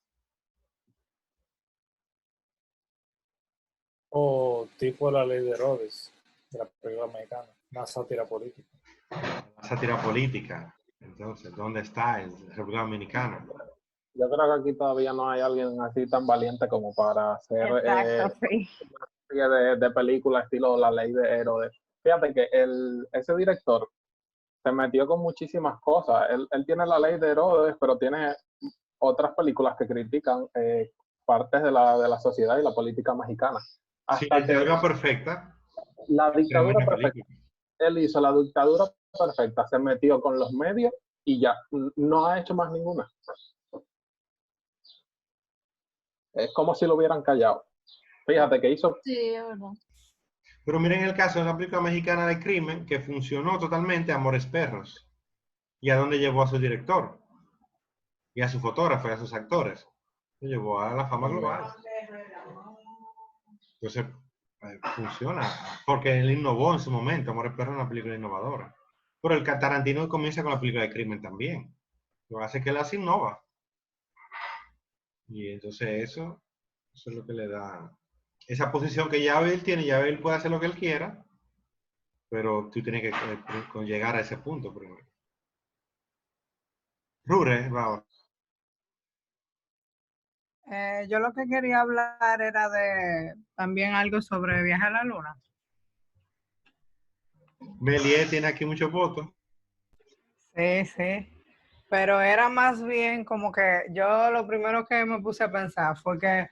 O tipo La Ley de Herodes, de la película mexicana. Una sátira política. La sátira política. Entonces, ¿dónde está en República Dominicana? Yo creo que aquí todavía no hay alguien así tan valiente como para hacer Exacto, sí. una serie de películas estilo La Ley de Herodes. Fíjate que ese director se metió con muchísimas cosas. Él tiene La Ley de Herodes, pero tiene otras películas que critican partes de la sociedad y la política mexicana. Sí, Hasta la que dictadura perfecta. la dictadura Tremenda perfecta. película. Él hizo la dictadura perfecta, se metió con los medios y ya, no ha hecho más ninguna. Es como si lo hubieran callado. Fíjate que hizo... Sí, es verdad. Pero miren el caso de la película mexicana de crimen que funcionó totalmente, Amores Perros. ¿Y a dónde llevó a su director? Y a su fotógrafo y a sus actores. Lo llevó a la fama global. Entonces, funciona. Porque él innovó en su momento. Amores Perros es una película innovadora. Pero el Tarantino comienza con la película de crimen también. Lo hace que él las innova. Y entonces eso es lo que le da esa posición que ya él tiene. Ya él puede hacer lo que él quiera, pero tú tienes que llegar a ese punto primero. Rure, va. Yo lo que quería hablar era de también algo sobre Viaje a la Luna. Méliès tiene aquí muchos votos. Sí, sí. Pero era más bien como que yo lo primero que me puse a pensar fue que,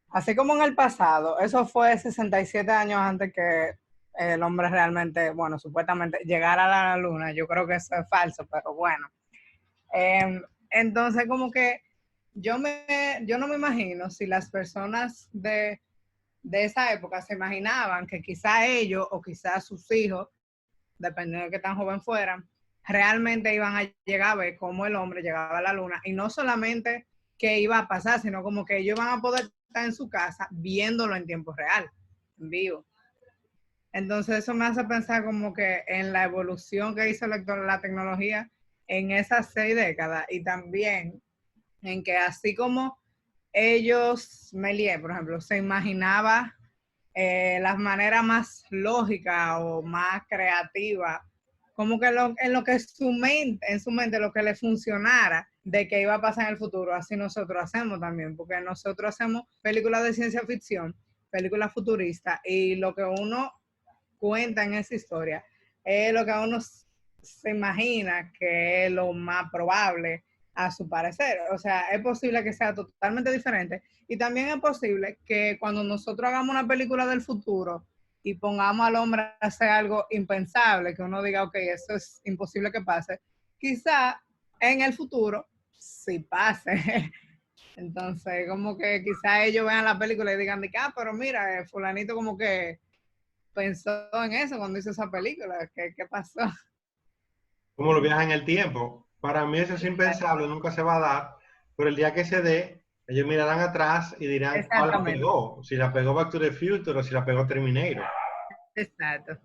así como en el pasado, eso fue 67 años antes que el hombre realmente, bueno, supuestamente llegara a la luna. Yo creo que eso es falso, pero bueno. Entonces, como que yo no me imagino si las personas de esa época se imaginaban que quizá ellos o quizá sus hijos, dependiendo de qué tan joven fueran, realmente iban a llegar a ver cómo el hombre llegaba a la luna, y no solamente que iba a pasar, sino como que ellos iban a poder estar en su casa viéndolo en tiempo real, en vivo. Entonces eso me hace pensar como que en la evolución que hizo la tecnología en esas 6 décadas, y también en que así como ellos, Méliès, por ejemplo, se imaginaba las maneras más lógicas o más creativas, como que en lo que en su mente lo que le funcionara de que iba a pasar en el futuro, así nosotros hacemos también, porque nosotros hacemos películas de ciencia ficción, películas futuristas, y lo que uno cuenta en esa historia es lo que uno se imagina que es lo más probable a su parecer. O sea, es posible que sea totalmente diferente, y también es posible que cuando nosotros hagamos una película del futuro y pongamos al hombre a hacer algo impensable, que uno diga, ok, eso es imposible que pase, quizá en el futuro sí pase. Entonces, como que quizá ellos vean la película y digan, pero mira, fulanito como que pensó en eso cuando hizo esa película. ¿Qué pasó? Como lo viaja en el tiempo. Para mí eso es impensable, nunca se va a dar, pero el día que se dé, ellos mirarán atrás y dirán cuál la pegó. Si la pegó Back to the Future o si la pegó Terminator. Exacto.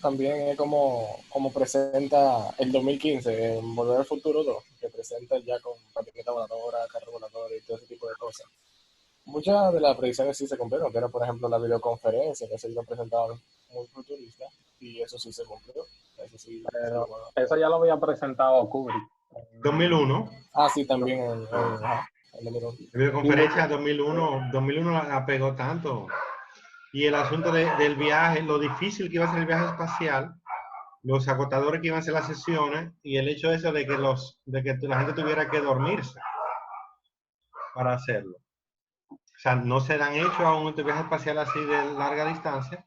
También es como presenta el 2015 en Volver al Futuro 2, que presenta ya con patineta voladora, carro volador y todo ese tipo de cosas. muchas de las predicciones sí se cumplieron, que era, por ejemplo, la videoconferencia, que se iba a presentar muy futurista, y eso sí se cumplió. Eso sí, Pero eso ya lo había presentado Kubrick. 2001. Ah, sí, también en 2001. La videoconferencia 2001 la pegó tanto. Y el asunto del viaje, lo difícil que iba a ser el viaje espacial, los agotadores que iban a ser las sesiones, y el hecho eso de que la gente tuviera que dormirse para hacerlo. O sea, no se han hecho aún este viaje espacial así de larga distancia,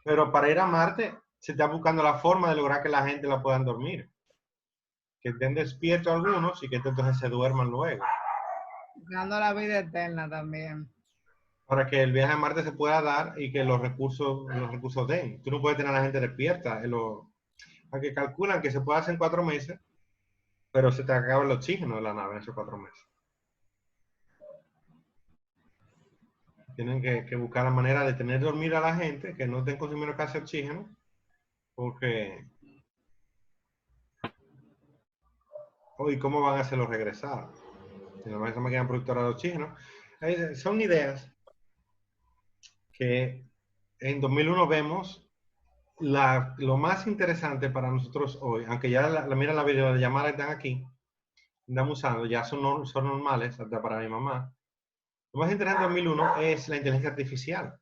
pero para ir a Marte se está buscando la forma de lograr que la gente la puedan dormir. Que estén despiertos algunos y que entonces se duerman luego. Buscando la vida eterna también. Para que el viaje a Marte se pueda dar y que los recursos den. Tú no puedes tener a la gente despierta. Aunque calculan que se puede hacer en 4 meses, pero se te acaba el oxígeno de la nave en esos 4 meses. Tienen que buscar la manera de tener dormir a la gente, que no estén consumiendo casi oxígeno, porque... ¿Y cómo van a hacerlo regresar? Si no me quedan productoras de oxígeno. Son ideas que en 2001 vemos lo más interesante para nosotros hoy, aunque ya mira la videollamada están aquí, andamos usando, ya son normales, hasta para mi mamá. Lo más interesante en 2001 es la inteligencia artificial.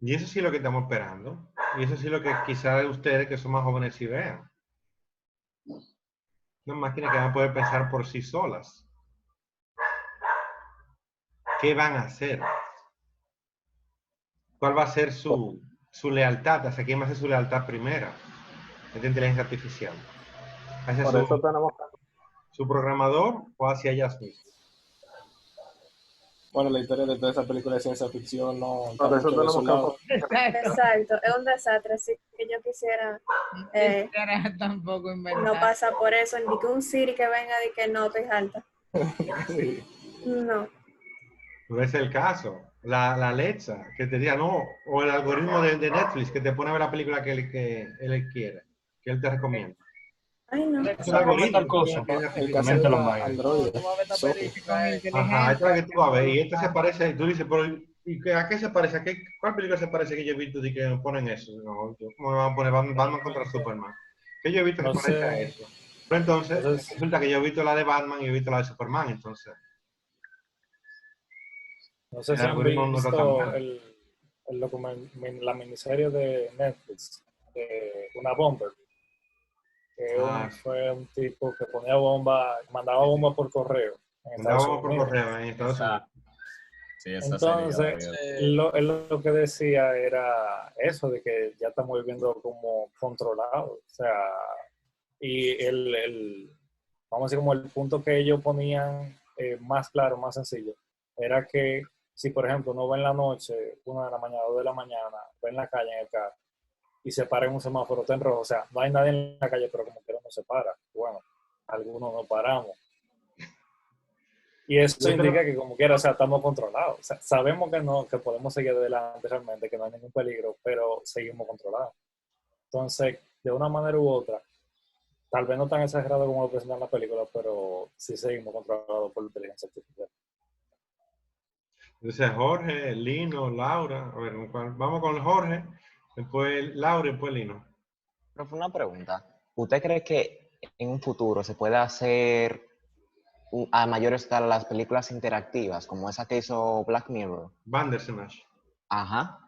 Y eso sí es lo que estamos esperando. Y eso sí es lo que quizás ustedes que son más jóvenes sí vean. Una máquina que van a poder pensar por sí solas. ¿Qué van a hacer? ¿Cuál va a ser su lealtad? ¿Hacia quién va a ser su lealtad primera? Esta inteligencia artificial. ¿Hacia Por eso tenemos su programador o hacia ellas mismas? Bueno, la historia de toda esa película de ciencia ficción no... Por eso tenemos que... Exacto, es un desastre, así que yo quisiera... tampoco inventar. No pasa por eso, ni que un Siri que venga y que no, estoy alta. Sí. No. No es el caso. La Alexa, que te diga no, o el algoritmo de Netflix que te pone a ver la película que él quiere, que él te recomienda. Ay, no. Es un algoritmo. Tal cosa, el caso de Android. Ajá, esta es la que tú vas a ver, y esta se parece, tú dices, pero ¿a qué se parece? ¿Cuál película se parece que yo he visto de que ponen eso? No, ¿cómo me van a poner Batman contra Superman? ¿Qué yo he visto que No parezca sé. eso? Pero entonces, resulta que yo he visto la de Batman y he visto la de Superman, entonces. No sé El si han algoritmo no está tan visto mal. la miniserie de Netflix, de Una Bomber. Que fue un tipo que ponía bomba, mandaba bomba por correo. Mandaba bomba por correo en Estados Unidos. Sí, esa Entonces, serie él lo que decía era eso, de que ya estamos viviendo como controlados. O sea, y vamos a decir, como el punto que ellos ponían más claro, más sencillo, era que si, por ejemplo, uno va en la noche, 1 de la mañana, 2 de la mañana, va en la calle en el carro, y se para en un semáforo, está en rojo, o sea, no hay nadie en la calle, pero como quiera no se para. Bueno, algunos no paramos. Y eso indica que como quiera, o sea, estamos controlados. O sea, sabemos que no, que podemos seguir adelante realmente, que no hay ningún peligro, pero seguimos controlados. Entonces, de una manera u otra, tal vez no tan exagerado como lo presentan en la película, pero sí seguimos controlados por la inteligencia artificial. Entonces, Jorge, Lino, Laura, a ver, vamos con Jorge, después Laura y después Lino. Pero fue una pregunta. ¿Usted cree que en un futuro se puede hacer a mayor escala las películas interactivas, como esa que hizo Black Mirror? Bandersnatch. Ajá.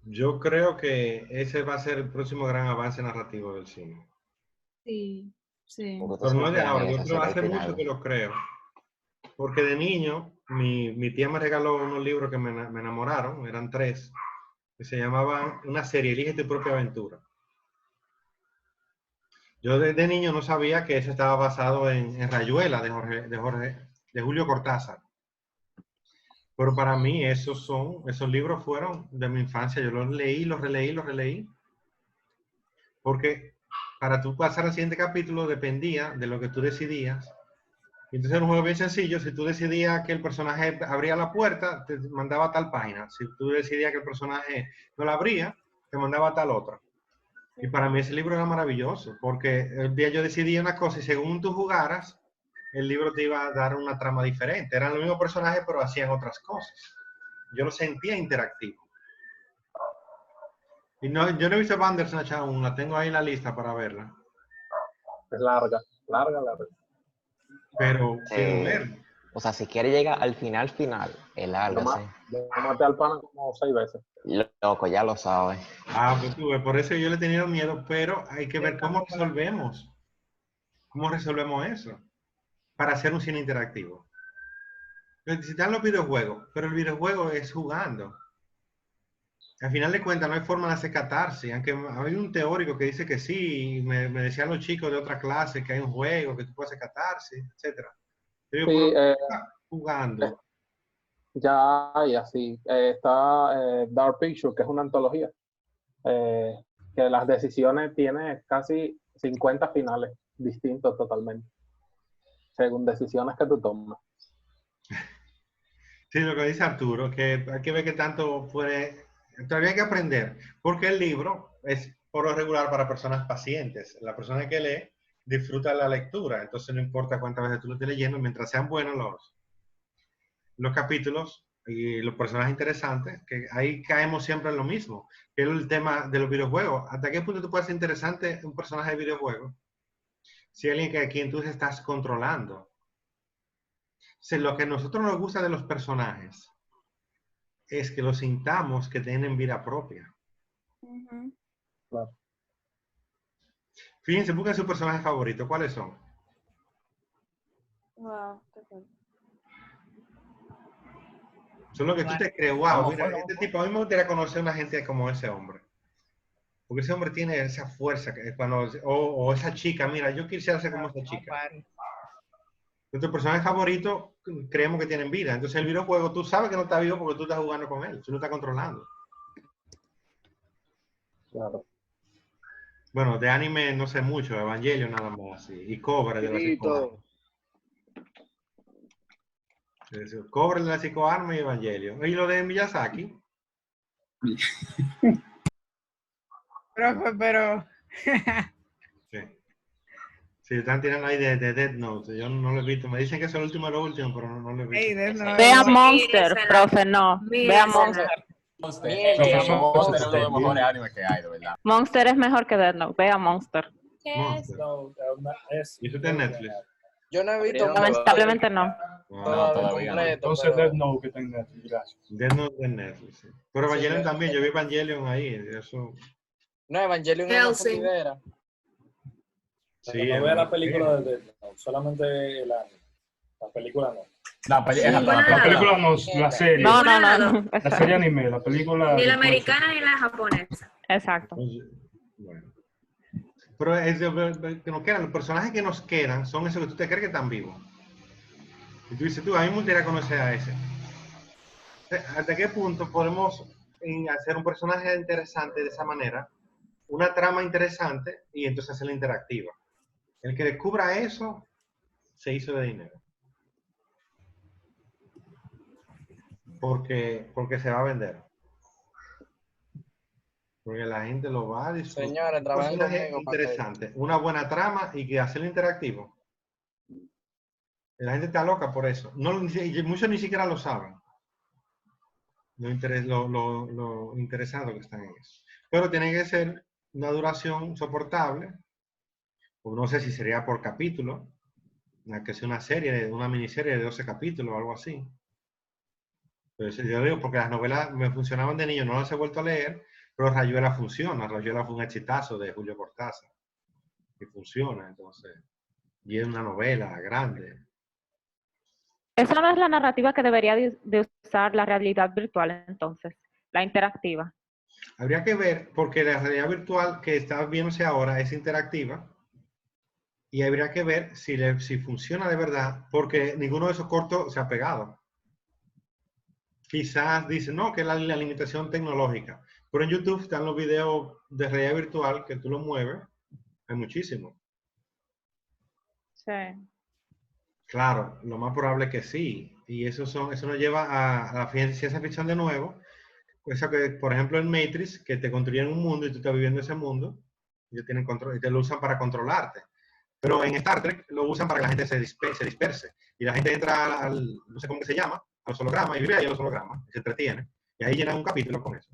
Yo creo que ese va a ser el próximo gran avance narrativo del cine. Sí, sí. Pero no es de ahora, yo creo hace mucho que lo creo. Porque de niño, mi tía me regaló unos libros que me enamoraron, eran 3, que se llamaban una serie, Elige tu propia aventura. Yo desde niño no sabía que eso estaba basado en Rayuela de Julio Cortázar. Pero para mí esos libros fueron de mi infancia. Yo los leí, los releí. Porque para tú pasar al siguiente capítulo dependía de lo que tú decidías. Y entonces era un juego bien sencillo. Si tú decidías que el personaje abría la puerta, te mandaba a tal página. Si tú decidías que el personaje no la abría, te mandaba a tal otra. Y para mí ese libro era maravilloso, porque el día yo decidí una cosa y según tú jugaras, el libro te iba a dar una trama diferente. Eran los mismos personajes, pero hacían otras cosas. Yo lo sentía interactivo. Y no, yo no he visto Bandersnatch aún, la tengo ahí en la lista para verla. Es larga. Pero quiero verla. O sea, si quiere llegar al final, es larga, sí. Yo maté al pana como 6 veces. Loco, ya lo sabes. Pues tú ves, por eso yo le he tenido miedo, pero hay que ver cómo resolvemos. ¿Cómo resolvemos eso? Para hacer un cine interactivo. Necesitan los videojuegos, pero el videojuego es jugando. Al final de cuentas no hay forma de hacer catarse, aunque hay un teórico que dice que sí, me decían los chicos de otra clase que hay un juego, que tú puedes hacer catarse, etc. Pero Sí, jugando. Ya hay así. Está Dark Picture, que es una antología, que las decisiones tiene casi 50 finales distintos totalmente, según decisiones que tú tomas. Sí, lo que dice Arturo, que hay que ver qué tanto puede... Todavía hay que aprender, porque el libro es por lo regular para personas pacientes. La persona que lee disfruta la lectura, entonces no importa cuántas veces tú lo estés leyendo, mientras sean buenos los capítulos y los personajes interesantes, que ahí caemos siempre en lo mismo, que es el tema de los videojuegos. ¿Hasta qué punto tú puedes ser interesante un personaje de videojuego? Si hay alguien a quien tú estás controlando. Si lo que a nosotros nos gusta de los personajes es que los sintamos que tienen vida propia. Claro. Fíjense, busquen su personaje favorito. ¿Cuáles son? Wow, qué cool. Son los que tú te crees, wow, mira, este tipo, a mí me gustaría conocer una gente como ese hombre. Porque ese hombre tiene esa fuerza, que cuando, o esa chica, mira, yo quisiera ser como esa chica. Nuestro personaje favorito creemos que tienen vida. Entonces el videojuego, tú sabes que no está vivo porque tú estás jugando con él, tú lo estás controlando. Claro. Bueno, de anime no sé mucho, Evangelion nada más, y Cobra de la psicoarma. Cobra de la psicoarma y Evangelion. ¿Y lo de Miyazaki? Pero... Sí, están tirando ahí de Death Note. Yo no lo he visto. Me dicen que es el último de lo último, pero no lo he visto. Vea Monster, profe, no. Vea Monster. Monster es uno de los mejores animes que hay, de verdad. Monster es mejor que Death Note. Vea Monster. ¿Y eso está en Netflix? Yo no he visto. Lamentablemente no. No, todavía no. Entonces Death Note que está en Netflix, gracias. Death Note en Netflix, sí. Pero Evangelion también, yo vi Evangelion ahí, eso... No, Evangelion no lo considera. Sí, no vea la película de Death Note, solamente el anime. La película no. La película no, la serie. No. La serie anime, la película... Ni la americana ni la japonesa. Exacto. Bueno. Pero que nos quedan, los personajes que nos quedan son esos que tú te crees que están vivos. Y tú dices, a mí me gustaría conocer a ese. ¿Hasta qué punto podemos hacer un personaje interesante de esa manera? Una trama interesante y entonces hacerla interactiva. El que descubra eso, se hizo de dinero. Porque se va a vender. Porque la gente lo va a disfrutar. Señores, trabajen conmigo. Interesante. Una buena trama y que hacerlo interactivo. La gente está loca por eso. Muchos ni siquiera lo saben. Lo interesado que están en eso. Pero tiene que ser una duración soportable. O no sé si sería por capítulo. Que sea una miniserie de 12 capítulos o algo así. Pero yo digo, porque las novelas me funcionaban de niño, no las he vuelto a leer. Pero Rayuela funciona. Rayuela fue un exitazo de Julio Cortázar. Y funciona, entonces. Y es una novela grande. Esa no es la narrativa que debería de usar la realidad virtual, entonces. La interactiva. Habría que ver, porque la realidad virtual que está viéndose ahora es interactiva. Y habría que ver si funciona de verdad, porque ninguno de esos cortos se ha pegado. Quizás dicen, no, que es la limitación tecnológica. Pero en YouTube están los videos de realidad virtual que tú lo mueves. Hay muchísimos. Sí. Claro, lo más probable es que sí. Y eso nos lleva a la ciencia ficción de nuevo. Eso que, por ejemplo, en Matrix, que te construyen un mundo y tú estás viviendo ese mundo. Ellos tienen control y te lo usan para controlarte. Pero en Star Trek lo usan para que la gente se disperse. Y la gente entra al, no sé cómo que se llama, a los hologramas, y vive ahí en los hologramas, y se entretiene. Y ahí llenan un capítulo con eso.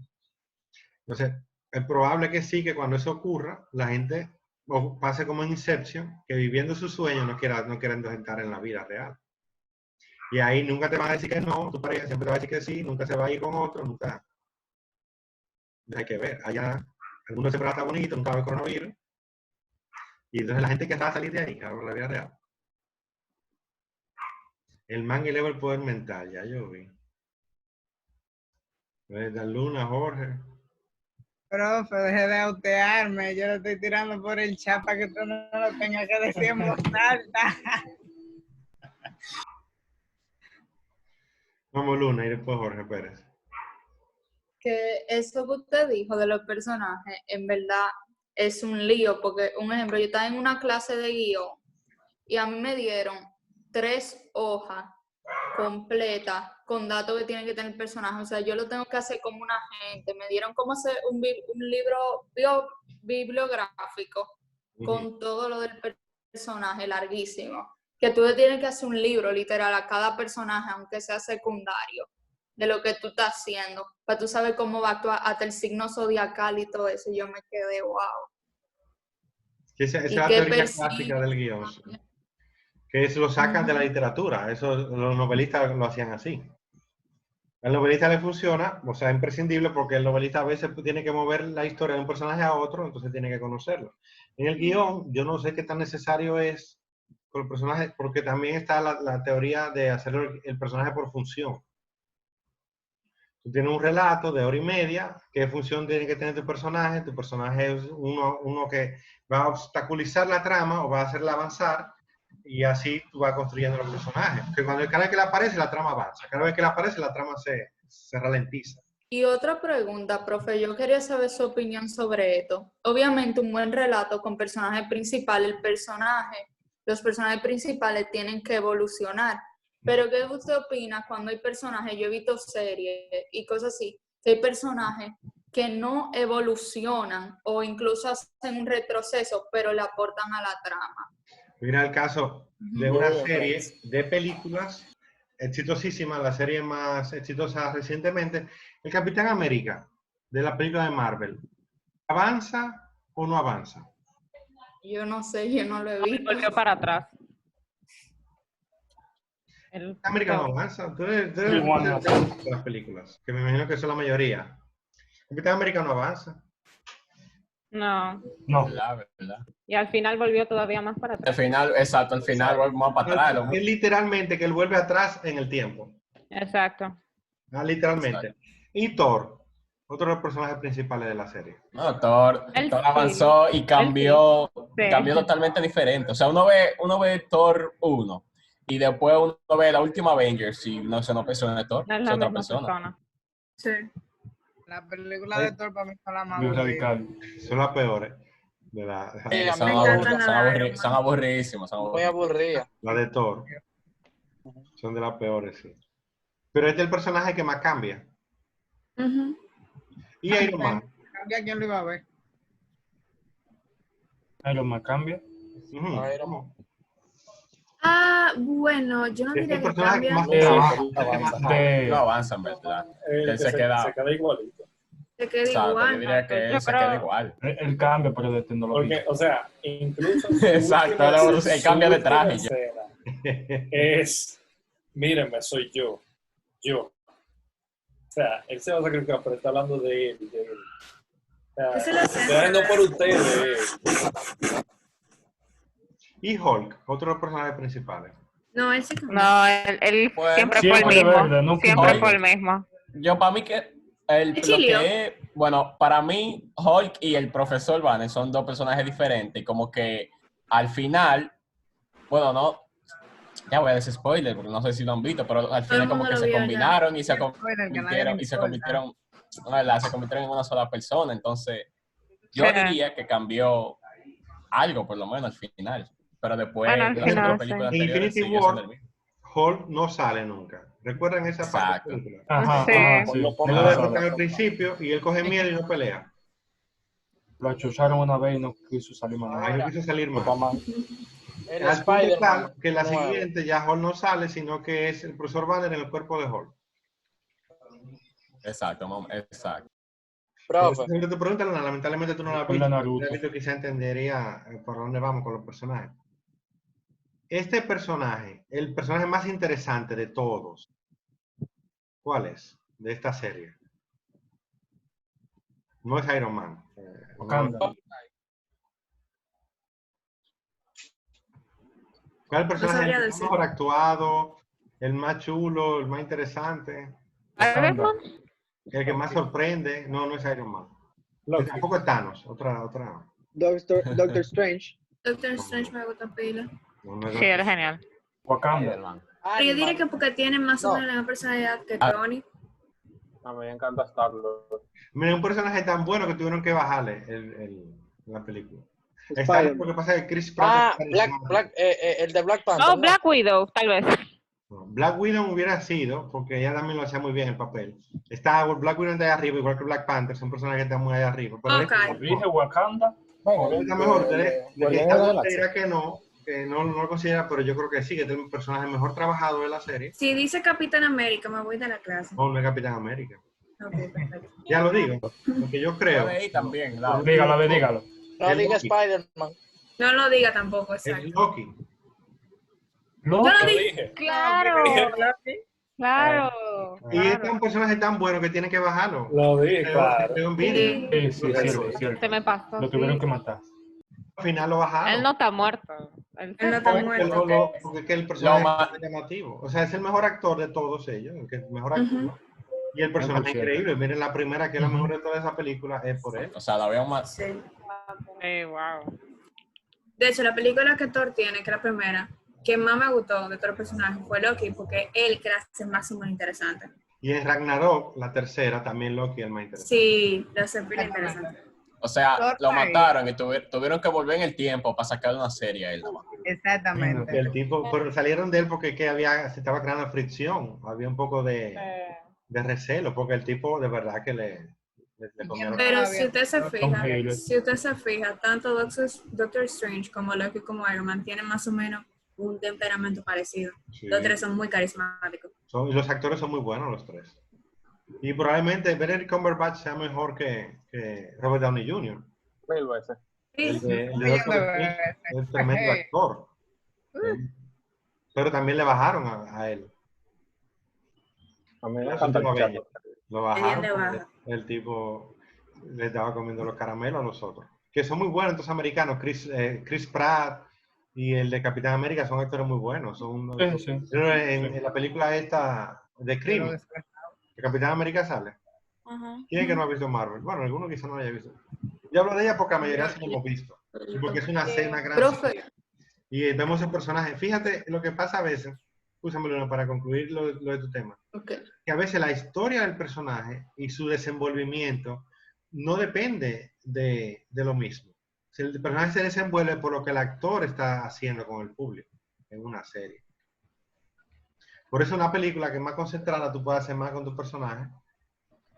Entonces, es probable que sí, que cuando eso ocurra, la gente o pase como en Inception, que viviendo su sueño no quieren entrar en la vida real. Y ahí nunca te van a decir que no, tu pareja siempre te va a decir que sí, nunca se va a ir con otro, nunca. Hay que ver, allá algunos siempre está bonito, nunca va a haber coronavirus. Y entonces la gente que va a salir de ahí, claro, la vida real. El man eleva el poder mental, ya yo vi. La Luna, Jorge. Profe, deje de autearme, yo lo estoy tirando por el chat para que tú no lo tengas que decir en voz alta. Vamos Luna y después Jorge Pérez. Que eso que usted dijo de los personajes, en verdad es un lío, porque, un ejemplo, yo estaba en una clase de guión y a mí me dieron 3 hojas completas con datos que tienen que tener el personaje. O sea, yo lo tengo que hacer como un agente. Me dieron como hacer un libro bibliográfico con todo lo del personaje, larguísimo. Que tú le tienes que hacer un libro, literal, a cada personaje, aunque sea secundario, de lo que tú estás haciendo, para tú saber cómo va a actuar hasta el signo zodiacal y todo eso. Yo me quedé, wow. Esa es la teoría clásica del guión. Que eso lo sacan de la literatura. Eso los novelistas lo hacían así. Al novelista le funciona, o sea, imprescindible, porque el novelista a veces tiene que mover la historia de un personaje a otro, entonces tiene que conocerlo. En el guión, yo no sé qué tan necesario es con el personaje, porque también está la teoría de hacer el personaje por función. Tú tienes un relato de 1 hora y media, ¿qué función tiene que tener tu personaje? Tu personaje es uno que va a obstaculizar la trama o va a hacerla avanzar, y así tú vas construyendo los personajes. Porque cada vez que le aparece, la trama avanza. Cada vez que le aparece, la trama se ralentiza. Y otra pregunta, profe, yo quería saber su opinión sobre esto. Obviamente, un buen relato con personaje principal, los personajes principales tienen que evolucionar. Pero, ¿qué usted opina cuando hay personajes? Yo he visto series y cosas así, que hay personajes que no evolucionan o incluso hacen un retroceso, pero le aportan a la trama. Mira el caso de una serie de películas exitosísima, la serie más exitosa recientemente, el Capitán América, de la película de Marvel. ¿Avanza o no avanza? Yo no sé, yo no lo he visto. Volvió para atrás. América no avanza. Entonces, de las películas, que me imagino que son la mayoría. Capitán América no avanza. No. No. ¿Verdad? Y al final volvió todavía más para atrás. Al final, exacto, al final vuelve más para atrás. Es literalmente que él vuelve atrás en el tiempo. Exacto. Literalmente. Exacto. Y Thor, otro de los personajes principales de la serie. No, Thor avanzó y cambió, cambió totalmente diferente. O sea, uno ve Thor 1 y después uno ve la última Avengers y no se nos persona de Thor, es otra persona. Sí. La película de Thor para mí son las más aburridas. Son las peores. Son aburridísimas. Muy aburridas. La de Thor. Son de las peores, sí. Pero es del personaje que más cambia. Y Iron Man. ¿Cambia quién lo iba a ver? Iron Man cambia. Iron Man. Bueno, yo no diría que cambia. No avanza, en verdad. Él se queda igualito. Se queda igual. Yo diría que él se queda igual. El cambio, pero de tecnología. Porque, o sea, incluso... Exacto, el cambio de traje. Es, mírenme, soy yo. O sea, él se va a sacrificar, pero está hablando de él. O sea, estoy no por ustedes. Y Hulk, otro de los personajes principales. No, él sí. No, él siempre fue el mismo. Siempre fue el mismo. Yo, para mí, para mí, Hulk y el profesor Banner son dos personajes diferentes. Como que al final, bueno, no, ya voy a decir spoiler, porque no sé si lo han visto, pero al final como que se combinaron y se convirtieron en una sola persona. Entonces, yo diría que cambió algo, por lo menos, al final. Pero después, en Infinity War, Hulk no sale nunca. ¿Recuerdan esa parte de la película? Ajá, sí. Lo derrotan al principio y él coge miedo y no pelea. Lo achucharon una vez y no quiso salir más. Ahí no quiso salir más. El Al punto Spider-Man tal que la nuevo. siguiente ya Hulk no sale, sino que es el profesor Banner en el cuerpo de Hulk. Exacto, exacto. Profe. Pero te preguntan, lamentablemente tú no la has Con la visto. Naruto. Si la has visto, quizá entendería por dónde vamos con los personajes. Este personaje, el personaje más interesante de todos, ¿cuál es? De esta serie. No es Iron Man. Wakanda. ¿Cuál es el personaje sabría el decir. mejor actuado, el más chulo, el más interesante? Iron Man. El que más sorprende. No, no es Iron Man. Tampoco es Thanos. Otra. Doctor Strange. Doctor Strange me gusta pila. No es Sí, era genial. Wakanda. Pero yo diría que porque tiene más o menos la misma personalidad que Tony. A mí me encanta Star-Lord. Mira, un personaje tan bueno que tuvieron que bajarle la película. Spider-Man. Lo que pasa es que Chris Pratt es carismático. El de Black Panther. Oh, Black Widow, tal vez. Black Widow hubiera sido, porque ella también lo hacía muy bien el papel. Está Black Widow de allá arriba, igual que Black Panther, son personajes que están muy allá arriba. Pero Dije Wakanda. está mejor. Guardianes De de que la alguien Galaxia. dirá que no lo considera, pero yo creo que sí, que es el personaje mejor trabajado de la serie. Si dice Capitán América, me voy de la clase. O no es Capitán América. Ok, perfecto. Ya lo digo, porque yo creo. Puede ir también, claro. Dígalo, dígalo. No El diga Loki. Spider-Man. No lo diga tampoco, exacto. Es Loki. Yo lo dije. Claro. Claro. Y este es un personaje tan bueno que tienen que bajarlo. Lo dije, claro. Creo un vídeo. Sí, cierto. Se me pasó. Lo tuvieron que matar. Al final lo bajaron. Él no está muerto. Él no está muerto. Porque es que el personaje es llamativo. O sea, es el mejor actor de todos ellos. El que mejor actor. Y el personaje es increíble. Miren, la primera, que es la mejor de toda esa película, es por él. O sea, la veo más. Sí. Wow. De hecho, la película que Thor tiene, que es la primera, que más me gustó de todos los personajes fue Loki, porque él que la hace más o menos interesante. Y en Ragnarok, la tercera, también Loki es el más interesante. Sí, lo hace bien interesante. O sea, lo mataron y tuvieron que volver en el tiempo para sacar una serie a él. Exactamente. El tipo, pero salieron de él porque que se estaba creando fricción. Había un poco de recelo, porque el tipo de verdad que le comieron. Pero si usted se fija, tanto Doctor Strange como Loki como Iron Man tienen más o menos un temperamento parecido. Sí. Los tres son muy carismáticos. Y los actores son muy buenos los tres. Y probablemente Benedict Cumberbatch sea mejor que Robert Downey Jr. 1000 veces. El de Doctor Strange es tremendo actor. Pero también le bajaron a él. A mí me encanta el chato. Lo bajaron porque el tipo le estaba comiendo los caramelos a los otros. Que son muy buenos estos americanos. Chris Pratt y el de Capitán América son actores muy buenos. En la película esta de Crimen, que Capitán América sale. ¿Quién es que no ha visto Marvel? Bueno, alguno quizá no lo haya visto. Yo hablo de ella porque la mayoría sí lo hemos visto. Porque es una cena grande. Y vemos el personaje. Fíjate lo que pasa a veces. Escúchame, Luna, para concluir lo de tu tema. Que a veces la historia del personaje y su desenvolvimiento no depende de lo mismo. Si el personaje se desenvuelve por lo que el actor está haciendo con el público en una serie. Por eso una película que es más concentrada tú puedes hacer más con tu personaje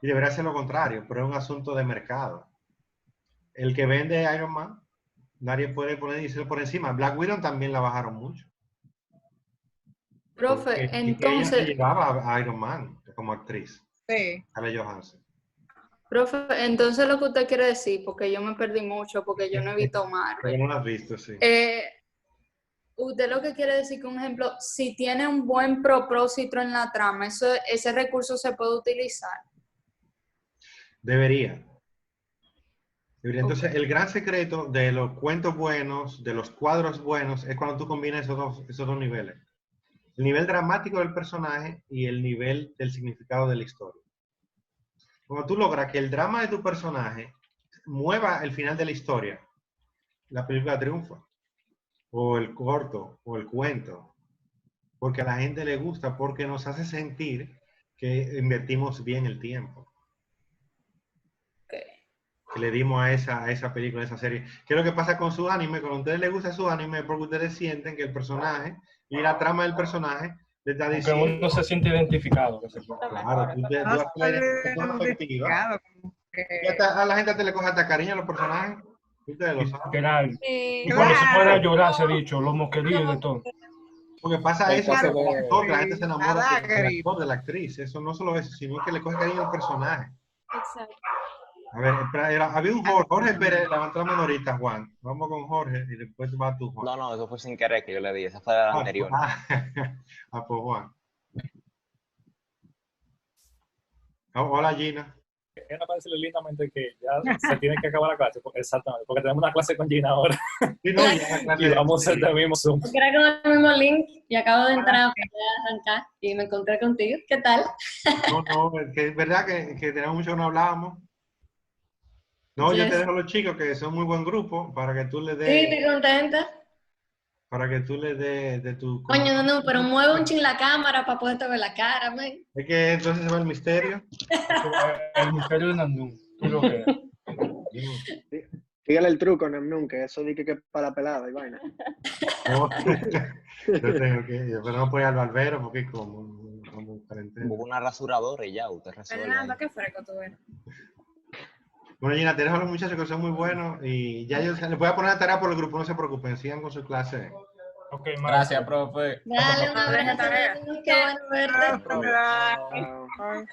y debería ser lo contrario, pero es un asunto de mercado. El que vende Iron Man, nadie puede ponerse por encima. Black Widow también la bajaron mucho. Profe, Porque entonces... ella se llevaba a Iron Man como actriz. Sí. Scarlett Johansson. Profe, entonces lo que usted quiere decir, porque yo me perdí mucho, porque yo no he visto Marvel. Pero no la has visto, sí. Usted lo que quiere decir que, un ejemplo, si tiene un buen propósito en la trama, ese recurso se puede utilizar. Debería. Entonces, el gran secreto de los cuentos buenos, de los cuadros buenos, es cuando tú combinas esos dos niveles. El nivel dramático del personaje y el nivel del significado de la historia. Cuando tú logras que el drama de tu personaje mueva el final de la historia, la película triunfa. O el corto, o el cuento. Porque a la gente le gusta, porque nos hace sentir que invertimos bien el tiempo. Que le dimos a esa película, a esa serie. ¿Qué es lo que pasa con su anime? Cuando a ustedes les gusta su anime, es porque ustedes sienten que el personaje y la trama del personaje le está Que diciendo... uno se siente identificado. Claro, tú haces la identificación afectiva. A la gente te le coge hasta cariño a los personajes. Ustedes lo saben. Literal. Y cuando se pone a llorar, se ha dicho, los mosquerillos y de todo. Porque pasa El eso, caso que de- la gente se enamora del actor, de la actriz. Eso no solo eso, sino que le coge cariño al personaje. Exacto. A ver, había un Jorge Pérez, levantó la mano ahorita, Juan. Vamos con Jorge y después va tú, Juan. No, eso fue sin querer que yo le di. Esa fue la anterior. Pues Juan. Hola, Gina. Era para decirle lindamente que ya se tiene que acabar la clase. Exactamente, porque tenemos una clase con Gina ahora. Sí, no, y vamos a hacer el mismo Zoom. Yo creo que con el mismo link y acabo de entrar para arrancar y me encontré contigo. ¿Qué tal? No, es verdad que tenemos mucho que no hablábamos. No, yo Yes. te dejo a los chicos que son muy buen grupo para que tú les Sí, des, estoy contenta. para que tú les des de tu... Coño, no, pero mueve un chin la cámara para poderte ver la cara, man. Es que entonces se va el misterio. El misterio de Nandú. Tú lo que Dígale el truco, Namnun, que eso di que es para la pelada y vaina. No, yo tengo que, pero no puedo ir al barbero porque es como cuarentena. Hubo una rasuradora y ya, usted resuelve. Fernando, qué fresco tú eres. Bueno, Gina, te dejo a los muchachos que son muy buenos y ya yo les voy a poner la tarea por el grupo, no se preocupen, sigan con su clase. Okay, Gracias, profe. Dale, un abrazo. tarea. Qué bueno verte. Chao.